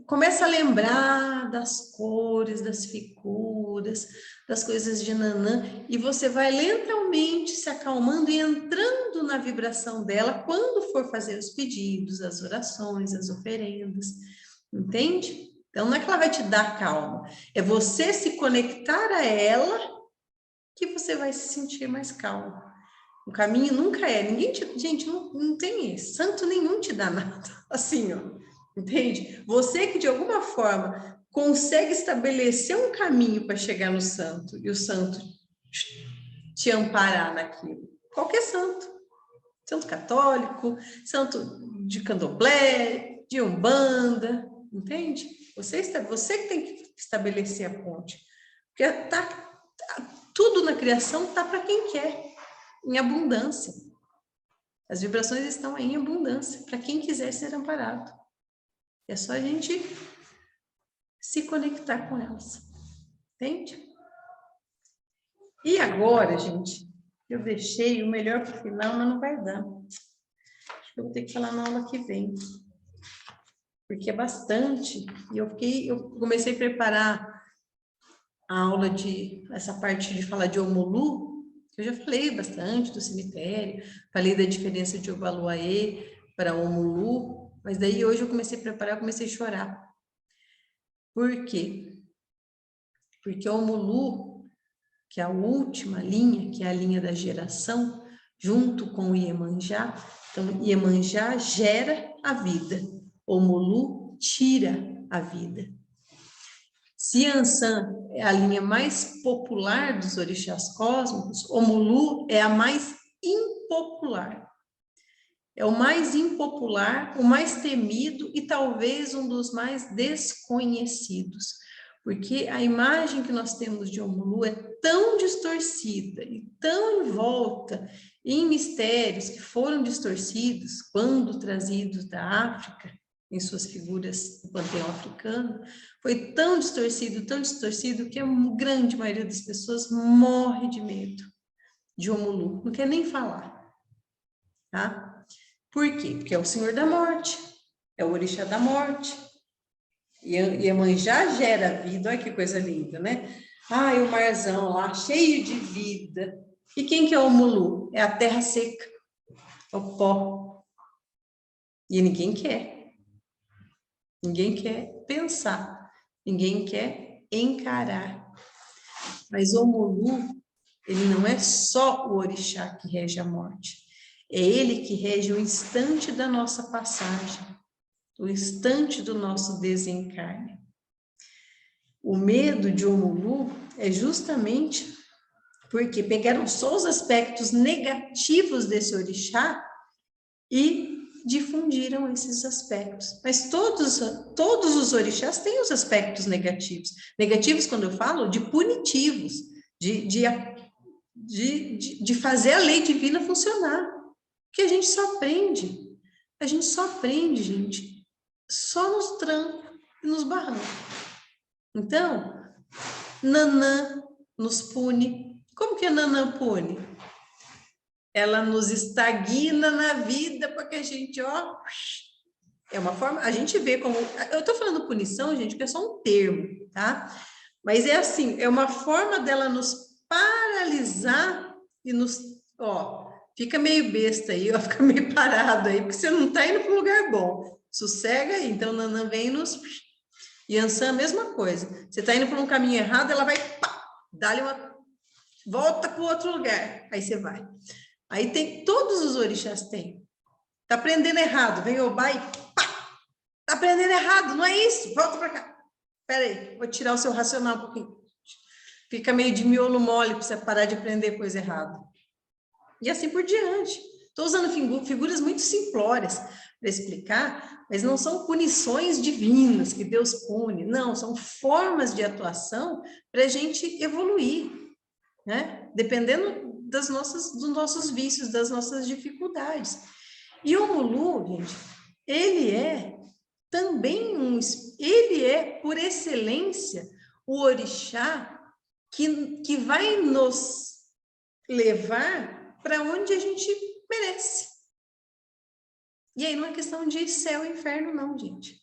começa a lembrar das cores, das figuras, das coisas de Nanã, e você vai lentamente se acalmando e entrando na vibração dela quando for fazer os pedidos, as orações, as oferendas, entende? Então, não é que ela vai te dar calma, é você se conectar a ela que você vai se sentir mais calmo. O caminho nunca é, gente, não tem santo nenhum te dá nada, assim, ó. Entende? Você que de alguma forma consegue estabelecer um caminho para chegar no santo e o santo te amparar naquilo. Qualquer santo. Santo católico, santo de candomblé, de umbanda, entende? Você que tem que estabelecer a ponte. Porque tudo na criação está para quem quer, em abundância. As vibrações estão aí em abundância, para quem quiser ser amparado. É só a gente se conectar com elas. Entende? E agora, gente, eu deixei o melhor para o final, mas não vai dar. Acho que eu vou ter que falar na aula que vem. Porque é bastante. E eu comecei a preparar a aula essa parte de falar de Omulu, que eu já falei bastante do cemitério, falei da diferença de Obaluaê para Omulu, mas daí hoje eu comecei a preparar, eu comecei a chorar. Por quê? Porque Omulu, que é a última linha, que é a linha da geração, junto com o Iemanjá, então Iemanjá gera a vida, Omulu tira a vida. Se Ansan é a linha mais popular dos orixás cósmicos, Omulu é a mais impopular. É o mais impopular, o mais temido e talvez um dos mais desconhecidos. Porque a imagem que nós temos de Omulu é tão distorcida e tão envolta em mistérios que foram distorcidos quando trazidos da África, em suas figuras do panteão africano, foi tão distorcido, que a grande maioria das pessoas morre de medo de Omulu, não quer nem falar, tá? Por quê? Porque é o Senhor da Morte, é o orixá da morte, e Iemanjá gera vida, olha que coisa linda, né? Ai, o marzão lá, cheio de vida. E quem que é o Omulu? É a terra seca, é o pó. E ninguém quer pensar, ninguém quer encarar. Mas o Omulu, ele não é só o orixá que rege a morte, é ele que rege o instante da nossa passagem, o instante do nosso desencarne. O medo de Omulu é justamente porque pegaram só os aspectos negativos desse orixá e difundiram esses aspectos. Mas todos os orixás têm os aspectos negativos. Negativos, quando eu falo, de punitivos, de fazer a lei divina funcionar. Que a gente só aprende. A gente só aprende, gente, só nos trancos e nos barrancos. Então, Nanã nos pune. Como que a Nanã pune? Ela nos estagna na vida para que a gente, é uma forma, a gente vê como, eu tô falando punição, gente, que é só um termo, tá? Mas é assim, é uma forma dela nos paralisar e nos, fica meio besta aí, fica meio parado aí, porque você não tá indo para um lugar bom. sossega aí. Então, Nanã vem nos... Yansan, a mesma coisa. Você está indo por um caminho errado, ela vai, pá, dá-lhe uma... Volta para o outro lugar. Aí você vai. Aí tem, todos os orixás têm. Tá aprendendo errado, vem Obá e pá! Tá aprendendo errado, não é isso? Volta para cá. Espera aí, vou tirar o seu racional um pouquinho. Fica meio de miolo mole para você parar de aprender coisa errada. E assim por diante. Estou usando figuras muito simplórias para explicar, mas não são punições divinas que Deus pune, não, são formas de atuação para a gente evoluir, né? Dependendo dos nossos vícios, das nossas dificuldades. E o Mulu, gente, ele é também ele é, por excelência, o orixá que vai nos levar para onde a gente merece. E aí não é questão de céu e inferno, não, gente.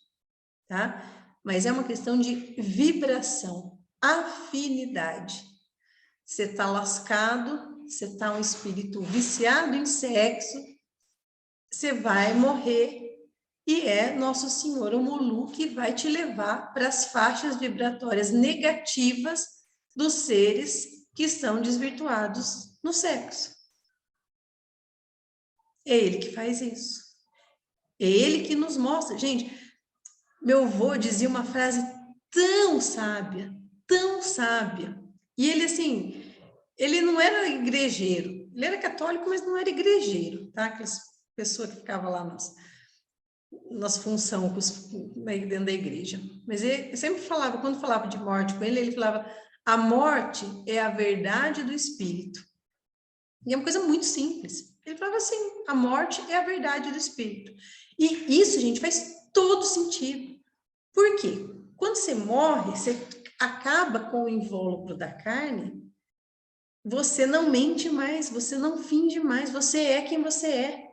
Tá? Mas é uma questão de vibração, afinidade. Você está lascado, você está um espírito viciado em sexo, você vai morrer. E é Nosso Senhor, o Mulu, que vai te levar para as faixas vibratórias negativas dos seres que estão desvirtuados no sexo. É ele que faz isso. É ele que nos mostra. Gente, meu avô dizia uma frase tão sábia, tão sábia. E ele, assim, ele não era igrejeiro. Ele era católico, mas não era igrejeiro, tá? Aquelas pessoas que ficavam lá nas funções dentro da igreja. Mas ele sempre falava, quando falava de morte com ele, ele falava, a morte é a verdade do espírito. E é uma coisa muito simples. Ele falava assim, a morte é a verdade do espírito. E isso, gente, faz todo sentido. Por quê? Quando você morre, você acaba com o invólucro da carne, você não mente mais, você não finge mais, você é quem você é.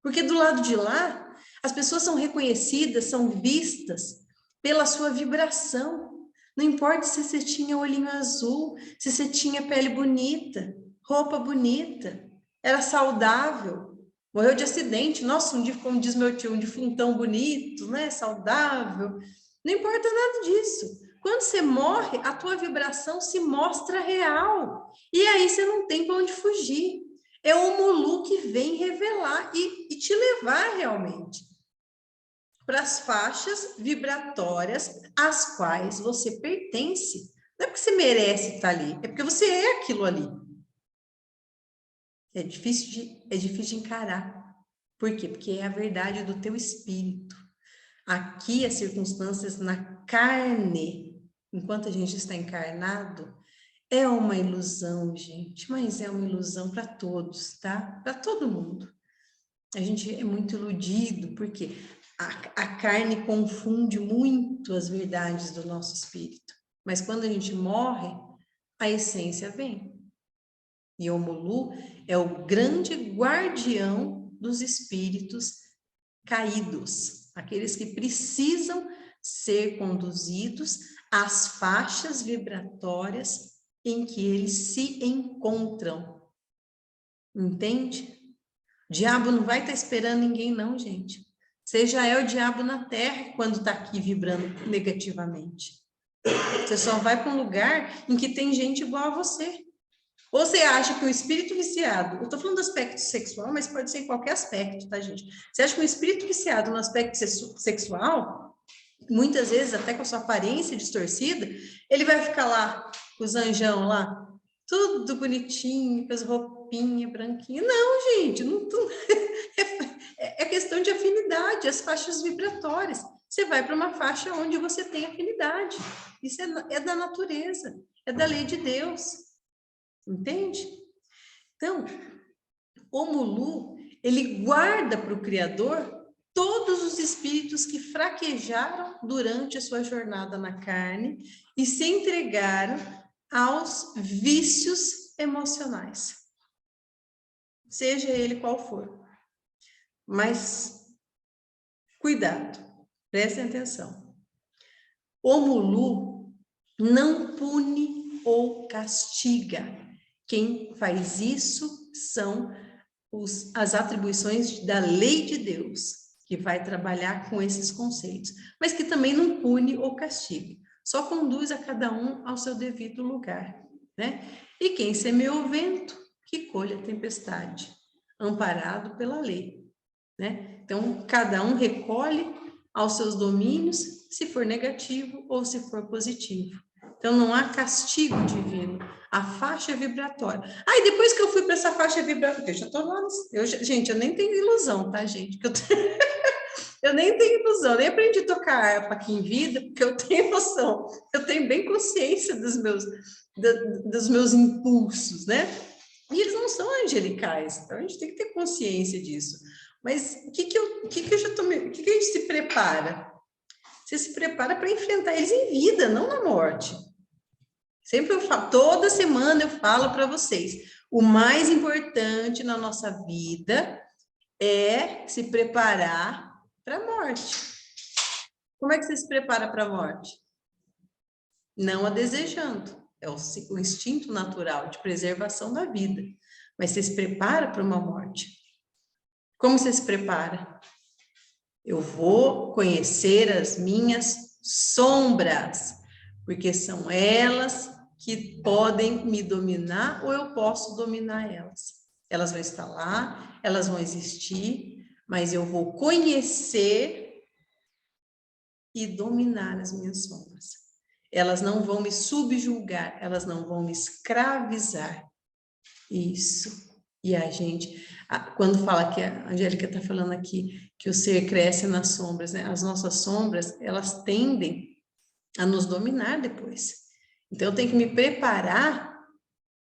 Porque do lado de lá, as pessoas são reconhecidas, são vistas pela sua vibração. Não importa se você tinha olhinho azul, se você tinha pele bonita, roupa bonita, era saudável, morreu de acidente. Nossa, como diz meu tio, um defuntão bonito, né? Saudável. Não importa nada disso. Quando você morre, a tua vibração se mostra real. E aí você não tem para onde fugir. É o Mulu que vem revelar e te levar realmente para as faixas vibratórias às quais você pertence. Não é porque você merece estar ali, é porque você é aquilo ali. É difícil de encarar. Por quê? Porque é a verdade do teu espírito. Aqui as circunstâncias na carne, enquanto a gente está encarnado, é uma ilusão, gente, mas é uma ilusão para todos, tá? Para todo mundo. A gente é muito iludido, porque a carne confunde muito as verdades do nosso espírito. Mas quando a gente morre, a essência vem. E o Mulu é o grande guardião dos espíritos caídos, aqueles que precisam ser conduzidos às faixas vibratórias em que eles se encontram. Entende? O diabo não vai estar esperando ninguém, não, gente. Você já é o diabo na terra quando está aqui vibrando negativamente. Você só vai para um lugar em que tem gente igual a você. Ou você acha que o espírito viciado, eu estou falando do aspecto sexual, mas pode ser em qualquer aspecto, tá, gente? Você acha que o espírito viciado no aspecto sexual, muitas vezes até com a sua aparência distorcida, ele vai ficar lá, com os anjão lá, tudo bonitinho, com as roupinhas branquinhas. Não, gente, não, é questão de afinidade, as faixas vibratórias. Você vai para uma faixa onde você tem afinidade. Isso é da natureza, é da lei de Deus. Entende? Então, o Mulu, ele guarda para o Criador todos os espíritos que fraquejaram durante a sua jornada na carne e se entregaram aos vícios emocionais, seja ele qual for. Mas, cuidado, prestem atenção. O Mulu não pune ou castiga. Quem faz isso são as atribuições da lei de Deus. que vai trabalhar com esses conceitos, mas que também não pune ou castiga, só conduz a cada um ao seu devido lugar, né? E quem semeou o vento, que colhe a tempestade, amparado pela lei, né? Então, cada um recolhe aos seus domínios, se for negativo ou se for positivo. Então, não há castigo divino, a faixa vibratória. Aí, depois que eu fui para essa faixa vibratória, eu já estou lá, gente, eu nem tenho ilusão, tá, gente? Eu nem tenho ilusão, nem aprendi a tocar harpa aqui em vida, porque eu tenho noção, eu tenho bem consciência dos meus impulsos, né? E eles não são angelicais, então a gente tem que ter consciência disso. Mas o que a gente se prepara? Você se prepara para enfrentar eles em vida, não na morte. Sempre eu falo, toda semana eu falo para vocês, o mais importante na nossa vida é se preparar para a morte. Como é que você se prepara para a morte? Não a desejando, é o instinto natural de preservação da vida. Mas você se prepara para uma morte. Como você se prepara? Eu vou conhecer as minhas sombras, porque são elas que podem me dominar ou eu posso dominar elas. Elas vão estar lá, elas vão existir, mas eu vou conhecer e dominar as minhas sombras. Elas não vão me subjugar, elas não vão me escravizar. Isso. E a gente, quando fala que a Angélica está falando aqui, que o ser cresce nas sombras, né? As nossas sombras, elas tendem a nos dominar depois. Então, eu tenho que me preparar,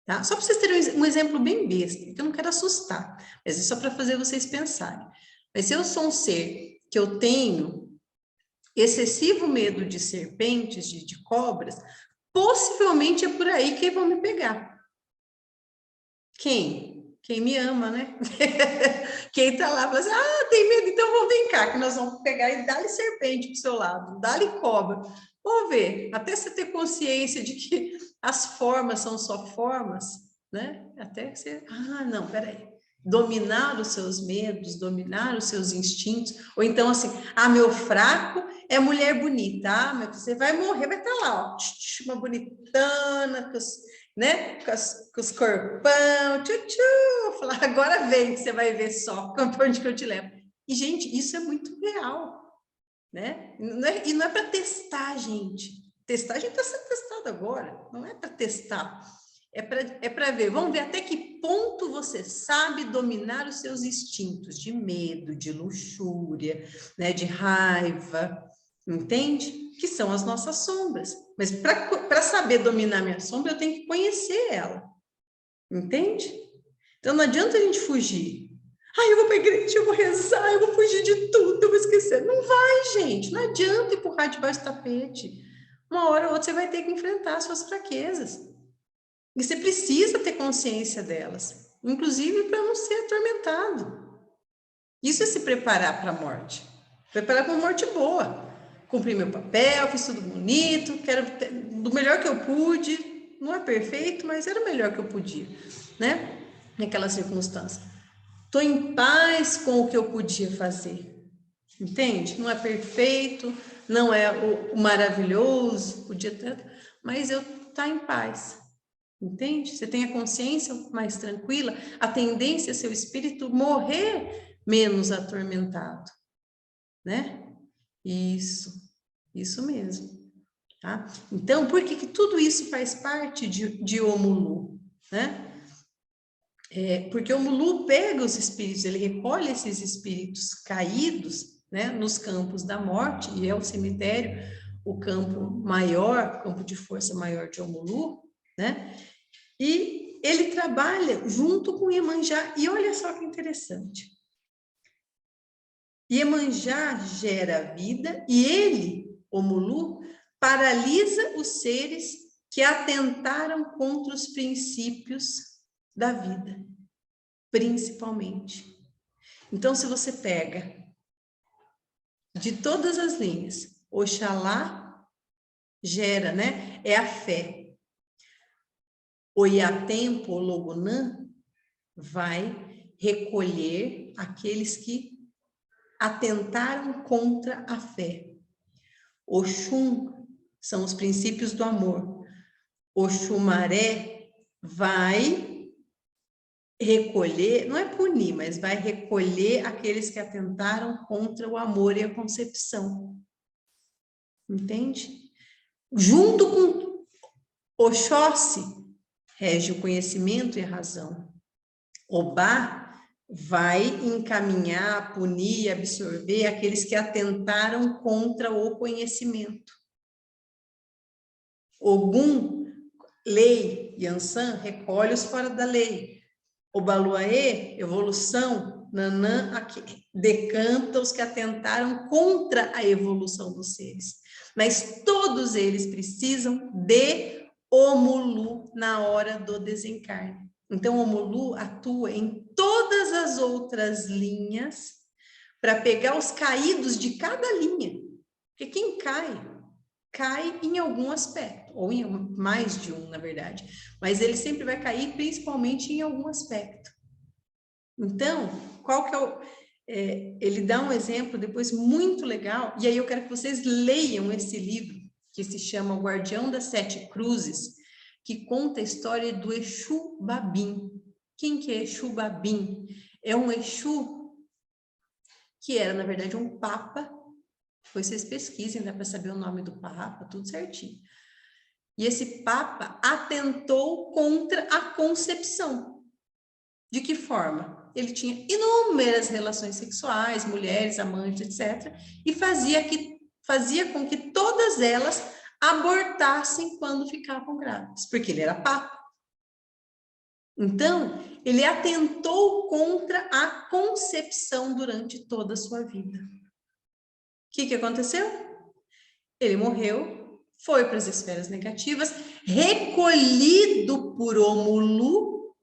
tá? Só para vocês terem um exemplo bem besta, que eu não quero assustar, mas é só para fazer vocês pensarem. Mas se eu sou um ser que eu tenho excessivo medo de serpentes, de cobras, possivelmente é por aí que vão me pegar. Quem me ama, né? Quem tá lá, fala assim, tem medo, então vou vir cá, que nós vamos pegar e dar-lhe serpente pro seu lado, dar-lhe cobra. Vamos ver, até você ter consciência de que as formas são só formas, né? Até que você, não, peraí. Dominar os seus medos, dominar os seus instintos, ou então assim, meu fraco é mulher bonita, mas você vai morrer, vai estar lá, ó, uma bonitana, né? Com os corpão, tchutchu, falar, agora vem que você vai ver só onde que eu te levo. E, gente, isso é muito real, né? E não é para testar, gente. Testar, a gente está sendo testado agora, não é para testar. É para ver, vamos ver até que ponto você sabe dominar os seus instintos de medo, de luxúria, né, de raiva, entende? Que são as nossas sombras. Mas para saber dominar minha sombra, eu tenho que conhecer ela, entende? Então não adianta a gente fugir. Eu vou para a igreja, eu vou rezar, eu vou fugir de tudo, eu vou esquecer. Não vai, gente, não adianta empurrar debaixo do tapete. Uma hora ou outra você vai ter que enfrentar as suas fraquezas. E você precisa ter consciência delas, inclusive para não ser atormentado. Isso é se preparar para a morte. Preparar para uma morte boa. Cumpri meu papel, fiz tudo bonito, quero do melhor que eu pude. Não é perfeito, mas era o melhor que eu podia, né? Naquela circunstância. Estou em paz com o que eu podia fazer. Entende? Não é perfeito, não é o maravilhoso, podia ter, mas eu estou em paz. Entende? Você tem a consciência mais tranquila, a tendência é seu espírito morrer menos atormentado, né? Isso mesmo, tá? Então, por que tudo isso faz parte de Omulu, né? Porque o Omulu pega os espíritos, ele recolhe esses espíritos caídos, né, nos campos da morte, e é o cemitério, o campo maior, campo de força maior de Omulu, né? E ele trabalha junto com Iemanjá. E olha só que interessante. Iemanjá gera vida e ele, Omulu, paralisa os seres que atentaram contra os princípios da vida, principalmente. Então, se você pega de todas as linhas, Oxalá gera, né? É a fé. O Iatempo, o Logunã, vai recolher aqueles que atentaram contra a fé. Oxum são os princípios do amor. Oxumaré vai recolher, não é punir, mas vai recolher aqueles que atentaram contra o amor e a concepção. Entende? Junto com Oxóssi, rege o conhecimento e a razão. Obá vai encaminhar, punir, absorver aqueles que atentaram contra o conhecimento. Ogum, lei, Yansan, recolhe os fora da lei. Obaluaê, evolução, Nanã, decanta os que atentaram contra a evolução dos seres. Mas todos eles precisam de Omulu na hora do desencarne. Então, Omulu atua em todas as outras linhas para pegar os caídos de cada linha. Porque quem cai em algum aspecto, ou em mais de um, na verdade. Mas ele sempre vai cair principalmente em algum aspecto. Então, qual que é o... ele dá um exemplo depois muito legal, e aí eu quero que vocês leiam esse livro, que se chama O Guardião das Sete Cruzes, que conta a história do Exu Babim. Quem que é Exu Babim? É um Exu que era, na verdade, um papa. Depois vocês pesquisem, dá para saber o nome do papa, tudo certinho. E esse papa atentou contra a concepção. De que forma? Ele tinha inúmeras relações sexuais, mulheres, amantes, etc. E fazia com que todas elas abortassem quando ficavam grávidas, porque ele era papa. Então, ele atentou contra a concepção durante toda a sua vida. O que aconteceu? Ele morreu, foi para as esferas negativas, recolhido por Omulu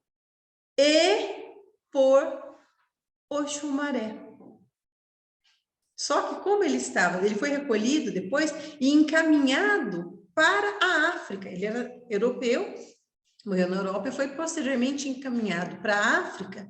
e por Oxumaré. Só que como ele foi recolhido depois e encaminhado para a África. Ele era europeu, morreu na Europa e foi posteriormente encaminhado para a África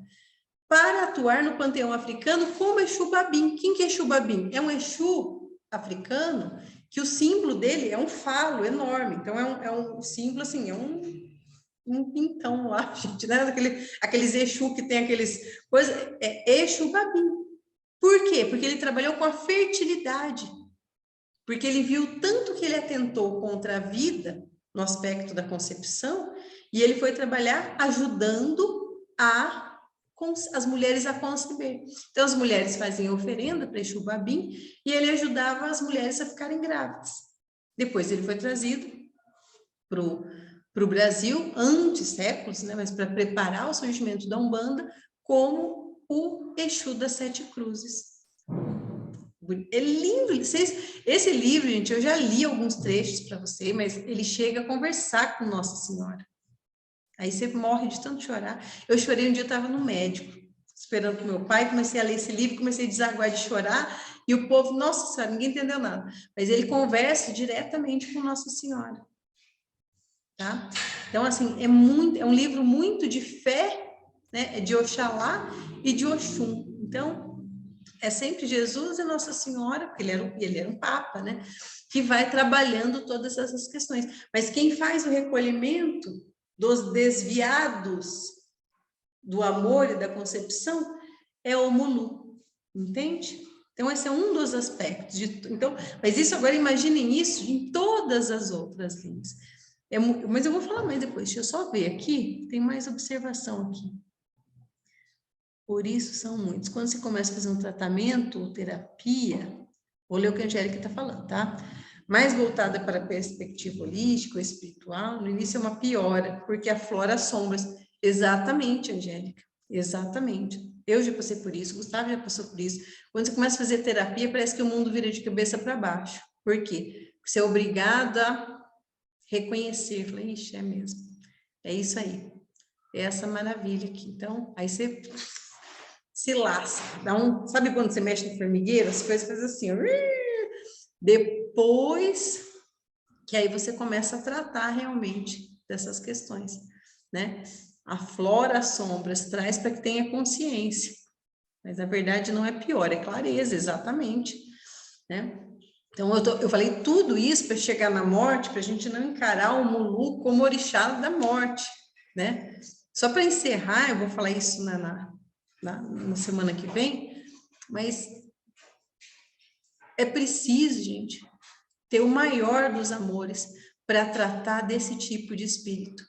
para atuar no panteão africano como Exu Babim. Quem que é Exu Babim? É um Exu africano que o símbolo dele é um falo enorme. Então, é um símbolo assim, é um pintão lá, gente, né? Aqueles Exu que tem aqueles coisas, é Exu Babim. Por quê? Porque ele trabalhou com a fertilidade. Porque ele viu tanto que ele atentou contra a vida, no aspecto da concepção, e ele foi trabalhar ajudando as mulheres a conceber. Então, as mulheres faziam oferenda para Exu Babim, e ele ajudava as mulheres a ficarem grávidas. Depois ele foi trazido para o Brasil, antes, séculos, né, mas para preparar o surgimento da Umbanda, como o Exu das Sete Cruzes. É lindo. Esse livro, gente, eu já li alguns trechos para você, mas ele chega a conversar com Nossa Senhora. Aí você morre de tanto chorar. Eu chorei um dia, eu estava no médico, esperando com meu pai, comecei a ler esse livro, comecei a desaguar de chorar, e o povo, nossa senhora, ninguém entendeu nada. Mas ele conversa diretamente com Nossa Senhora. Tá? Então, assim, é um livro muito de fé, né? De Oxalá e de Oxum. Então, é sempre Jesus e Nossa Senhora, porque ele era um papa, né? Que vai trabalhando todas essas questões. Mas quem faz o recolhimento dos desviados do amor e da concepção é o Omulu, entende? Então, esse é um dos aspectos. Então, mas isso agora, imaginem isso em todas as outras linhas. Mas eu vou falar mais depois, deixa eu só ver aqui, tem mais observação aqui. Por isso são muitos. Quando você começa a fazer um tratamento ou terapia, vou ler o que a Angélica está falando, tá? Mais voltada para a perspectiva holística, espiritual, no início é uma piora, porque aflora as sombras. Exatamente, Angélica, exatamente. Eu já passei por isso, Gustavo já passou por isso. Quando você começa a fazer terapia, parece que o mundo vira de cabeça para baixo. Por quê? Porque você é obrigado a reconhecer. Falei, ixi, é mesmo. É isso aí. É essa maravilha aqui. Então, aí você se lasca. Sabe quando você mexe no formigueiro? As coisas fazem assim. Depois que aí você começa a tratar realmente dessas questões, né? Aflora as sombras, traz para que tenha consciência. Mas na verdade não é pior, é clareza, exatamente, né? Então eu falei tudo isso para chegar na morte, para a gente não encarar o Mulu como orixá da morte, né? Só para encerrar, eu vou falar isso na semana que vem, mas é preciso, gente, ter o maior dos amores para tratar desse tipo de espírito.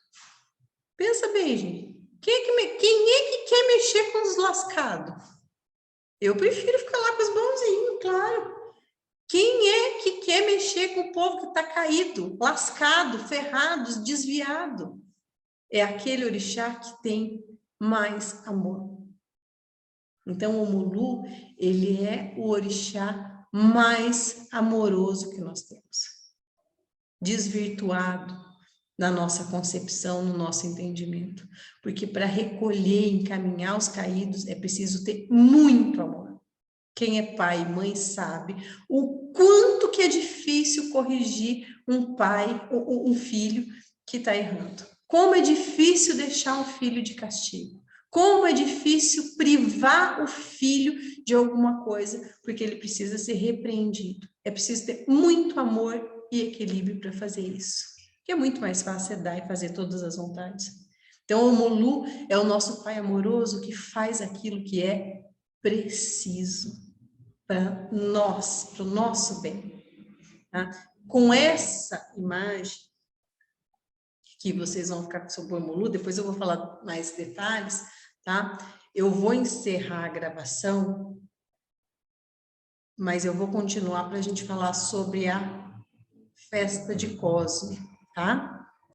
Pensa bem, gente. Quem é que quer mexer com os lascados? Eu prefiro ficar lá com os bonzinhos, claro. Quem é que quer mexer com o povo que está caído, lascado, ferrado, desviado? É aquele orixá que tem mais amor. Então, o Mulu, ele é o orixá mais amoroso que nós temos. Desvirtuado na nossa concepção, no nosso entendimento. Porque para recolher e encaminhar os caídos, é preciso ter muito amor. Quem é pai e mãe sabe o quanto que é difícil corrigir um pai ou um filho que está errando. Como é difícil deixar um filho de castigo. Como é difícil privar o filho de alguma coisa, porque ele precisa ser repreendido. É preciso ter muito amor e equilíbrio para fazer isso. Que é muito mais fácil dar e fazer todas as vontades. Então, o Mulu é o nosso pai amoroso que faz aquilo que é preciso para nós, para o nosso bem. Tá? Com essa imagem que vocês vão ficar sobre o Mulu, depois eu vou falar mais detalhes, tá? Eu vou encerrar a gravação, mas eu vou continuar para a gente falar sobre a festa de Cosme, tá?